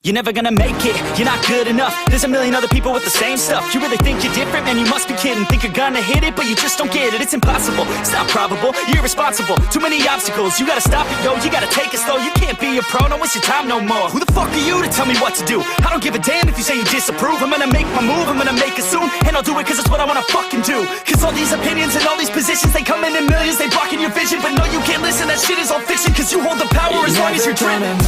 You're never gonna make it, you're not good enough. There's a million other people with the same stuff. You really think you're different, man, you must be kidding. Think you're gonna hit it, but you just don't get it. It's impossible, it's not probable, you're irresponsible. Too many obstacles, you gotta stop it, yo. You gotta take it slow, you can't be a pro, don't waste your time no more. Who the fuck are you to tell me what to do? I don't give a damn if you say you disapprove. I'm gonna make my move, I'm gonna make it soon. And I'll do it cause it's what I wanna fucking do. Cause all these opinions and all these positions, they come in millions, they blocking your vision. But no, you can't listen, that shit is all fiction. Cause you hold the power as long as you're dreaming.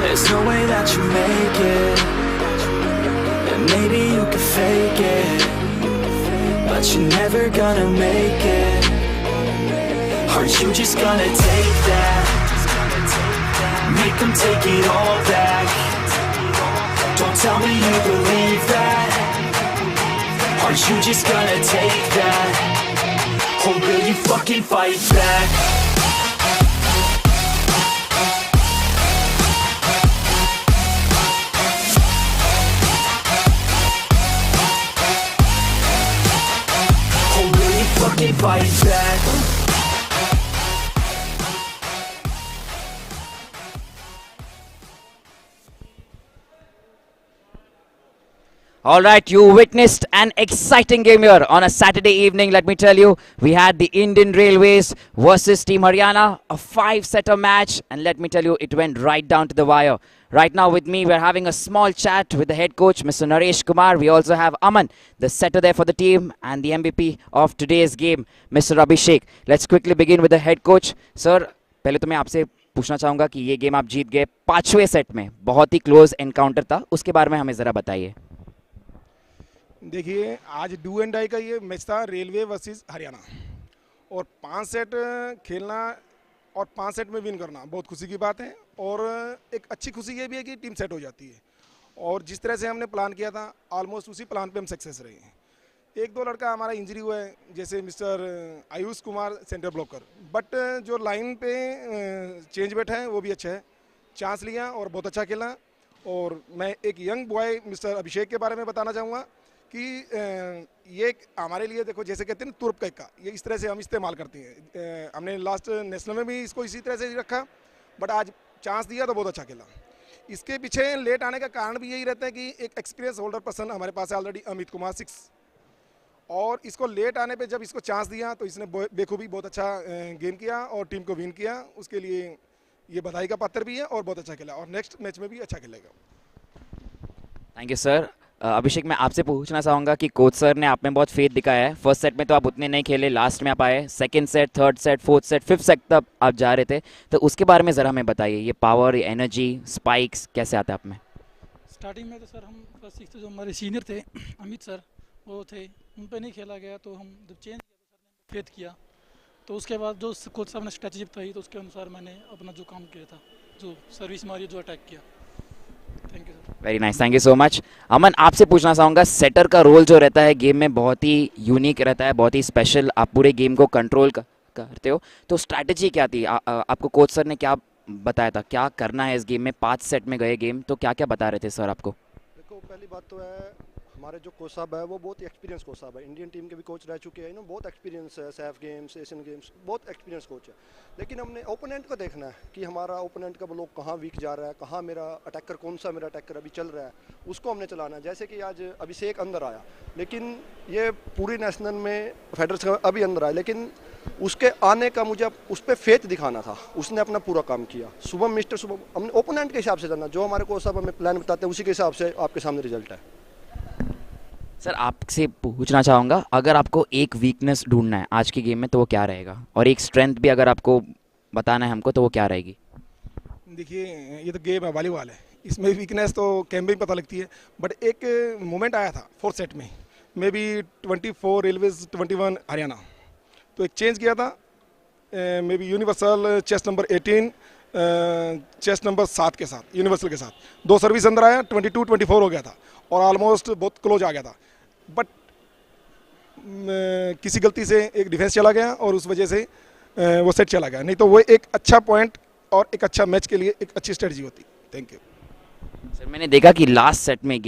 There's no way that you make it. And maybe you could fake it, but you're never gonna make it. Are you just gonna take that? Make them take it all back. Don't tell me you believe that. Are you just gonna take that? Or will you fucking fight back? Fight back. All right, you witnessed an exciting game here on a Saturday evening. Let me tell you, we had the Indian Railways versus Team Haryana, a 5-setter match, and let me tell you, it went right down to the wire. Right now with me, we're having a small chat with the head coach, Mr. Naresh Kumar. We also have Aman, the setter there for the team, and the MVP of today's game, Mr. Abhishek. Let's quickly begin with the head coach. Sir, पहले तो मैं आपसे पूछना चाहूँगा कि ये game आप जीत गए 5वें सेट में, बहुत ही क्लोज एनकाउंटर था, उसके बारे में हमें ज़रा बताइए। देखिए, आज डू एंड डाई का ये मैच था, रेलवे वर्सेस हरियाणा, और 5 सेट खेलना और 5 सेट में विन करना बहुत खुशी की बात है। और एक अच्छी खुशी ये भी है कि टीम सेट हो जाती है, और जिस तरह से हमने प्लान किया था ऑलमोस्ट उसी प्लान पे हम सक्सेस रहे हैं। 1-2 लड़का हमारा इंजरी हुआ है, जैसे mister Ayush Kumar centre blocker, but जो लाइन पे चेंज बैठा है वो भी अच्छा है, चांस लिया और बहुत अच्छा खेला। और मैं एक यंग बॉय मिस्टर अभिषेक के बारे में बताना चाहूँगा कि ये हमारे लिए, देखो जैसे कहते हैं ना तुर्प का, ये इस तरह से हम इस्तेमाल करते हैं। हमने लास्ट नेशनल में भी इसको इसी तरह से रखा, बट आज चांस दिया तो बहुत अच्छा खेला। इसके पीछे लेट आने का कारण भी यही रहता है कि एक एक्सपीरियंस होल्डर पर्सन हमारे पास है ऑलरेडी, अमित कुमार 6, और इसको लेट आने पे जब इसको चांस दिया तो इसने बेखूबी बहुत अच्छा गेम किया और टीम को विन किया। उसके लिए ये बधाई का पात्र भी है और बहुत अच्छा खेला, और नेक्स्ट मैच में भी अच्छा खेलेगा। Thank you sir. अभिषेक, मैं आपसे पूछना चाहूँगा कि कोच सर ने आप में बहुत फेथ दिखाया है। फर्स्ट सेट में तो आप उतने नहीं खेले, लास्ट में आप आए, second set, third set, fourth set, fifth set तक आप जा रहे थे, तो उसके बारे में ज़रा हमें बताइए। ये पावर, ये एनर्जी, स्पाइक्स कैसे आते हैं आप में? स्टार्टिंग में तो सर हम फर्स्ट सिक्स जो हमारे सीनियर थे अमित सर, वो थे, उन पर नहीं खेला गया, तो हम जब चेंज किया तो सर ने फेथ किया, तो उसके बाद जो कोच साहब ने स्ट्रेटजी बताई तो उसके अनुसार मैंने अपना जो काम किया था, जो सर्विस मारी, जो अटैक किया। Thank you sir. Very nice, thank you so much. Aman, आपसे पूछना चाहूँगा, सेटर का रोल जो रहता है गेम में बहुत ही यूनिक रहता है, बहुत ही स्पेशल, आप पूरे गेम को कंट्रोल करते हो, तो स्ट्रैटेजी क्या थी? आपको कोच सर ने क्या बताया था, क्या करना है इस गेम में? 5 सेट में गए गेम, तो क्या क्या बता रहे थे सर आपको? देखो, पहली बात तो है हमारे जो कोच साहब है वो बहुत ही एक्सपीरियंस कोच साहब है, इंडियन टीम के भी कोच रह चुके हैं, बहुत एक्सपीरियंस है, सैफ गेम्स, एशियन गेम्स, बहुत एक्सपीरियंस कोच है। लेकिन हमने ओपोनेंट को देखना है कि हमारा ओपोनेंट का लोग कहाँ वीक जा रहा है, कहाँ मेरा अटैकर, कौन सा मेरा अटैकर अभी चल रहा है, उसको हमने चलाना है। जैसे कि आज अभिषेक अंदर आया, लेकिन ये पूरी नेशनल में फेडरेशन अभी अंदर आया, लेकिन उसके आने का मुझे उस पर फेथ दिखाना था, उसने अपना पूरा काम किया। शुभम, मिस्टर शुभम, हमने ओपोनेंट के हिसाब से चलना, जो हमारे कोच साहब हमें प्लान बताते हैं उसी के हिसाब से आपके सामने रिजल्ट है। सर, आपसे पूछना चाहूँगा, अगर आपको एक वीकनेस ढूंढना है आज की गेम में तो वो क्या रहेगा, और एक स्ट्रेंथ भी अगर आपको बताना है हमको तो वो क्या रहेगी? देखिए, ये तो गेम है, वॉलीबॉल है, इसमें वीकनेस तो कैम में पता लगती है, बट एक मोमेंट आया था 4th सेट में, मे बी 24 रेलवेज 21 हरियाणा, तो एक चेंज किया था, may be universal chest number 18 chest number 7 के साथ, यूनिवर्सल के साथ 2 सर्विस अंदर आया, 22-24 हो गया था और ऑलमोस्ट बहुत क्लोज आ गया था, बट किसी गलती से एक डिफेंस चला गया और उस वजह से वो सेट चला गया, नहीं तो वो एक अच्छा पॉइंट और एक अच्छा मैच के लिए एक अच्छी स्ट्रेटजी होती। Thank you sir. मैंने देखा कि लास्ट सेट में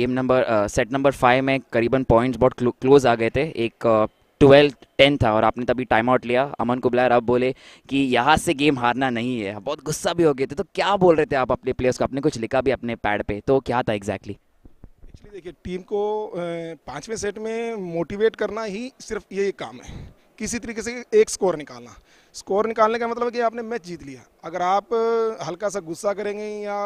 सेट नंबर 5 में करीबन पॉइंट्स बहुत क्लोज आ गए थे, एक 12 10 था और आपने तभी टाइम आउट लिया, अमन को बुलाया और आप बोले कि यहाँ से गेम हारना नहीं है, बहुत गुस्सा भी हो गए थे। तो क्या बोल रहे थे आप अपने प्लेयर्स को? आपने कुछ लिखा भी अपने पैड पे, तो क्या था एग्जैक्टली? एक्चुअली देखिए, टीम को पाँचवें सेट में मोटिवेट करना ही सिर्फ ये काम है, किसी तरीके से एक स्कोर निकालना। स्कोर निकालने का मतलब है कि आपने मैच जीत लिया। अगर आप हल्का सा गुस्सा करेंगे या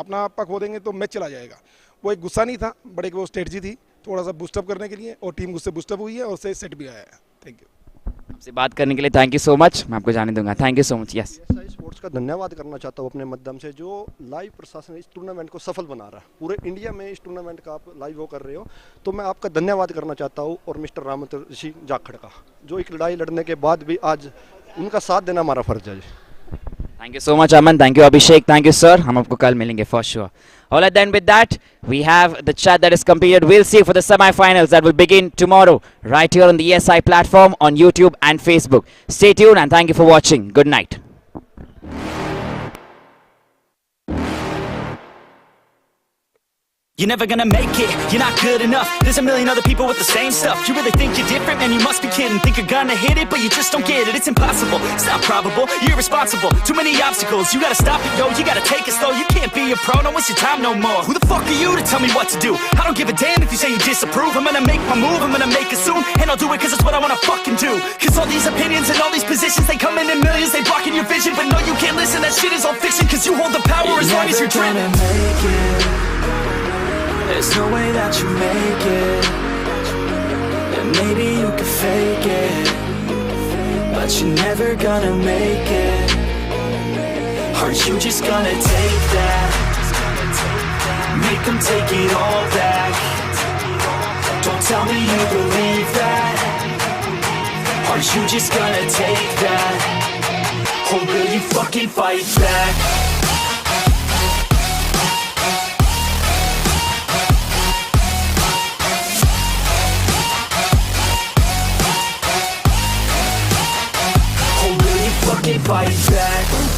अपना पक हो देंगे तो मैच चला जाएगा। वो एक गुस्सा नहीं था, बट एक वो स्ट्रेटजी थी थोड़ा सा बूस्टअप करने के लिए, और टीम उससे बूस्टअप हुई है और उससे सेट भी आया है। Thank you. आपसे बात करने के लिए थैंक यू सो मच, मैं आपको जाने दूंगा। Thank you so much. Yes, PSI sports का धन्यवाद करना चाहता हूँ अपने माध्यम से, जो लाइव प्रशासन इस टूर्नामेंट को सफल बना रहा है। पूरे इंडिया में इस टूर्नामेंट का आप लाइव वो कर रहे हो, तो मैं आपका धन्यवाद करना चाहता हूँ। और मिस्टर रामत ऋषि जाखड़ का, जो एक लड़ाई लड़ने के बाद भी आज उनका साथ देना हमारा फर्ज है। Thank you so much Aman, thank you Abhishek, thank you sir. हम आपको कल मिलेंगे for sure. All right, then with that, we have the chat that is completed. We'll see you for the semi-finals that will begin tomorrow right here on the ESI platform on YouTube and Facebook. Stay tuned and thank you for watching. Good night. You're never gonna make it, you're not good enough. There's a million other people with the same stuff. You really think you're different? Man, you must be kidding. Think you're gonna hit it, but you just don't get it. It's impossible, it's not probable, you're irresponsible. Too many obstacles, you gotta stop it, yo. You gotta take it slow, you can't be a pro, don't waste your time no more. Who the fuck are you to tell me what to do? I don't give a damn if you say you disapprove. I'm gonna make my move, I'm gonna make it soon. And I'll do it cause it's what I wanna fucking do. Cause all these opinions and all these positions, they come in millions, they blocking your vision. But no, you can't listen, that shit is all fiction. Cause you hold the power as long as you're driven. Make it. There's no way that you make it. And maybe you could fake it, but you're never gonna make it. Are you just gonna take that? Make them take it all back. Don't tell me you believe that. Are you just gonna take that? Or will you fucking fight back? Fight back.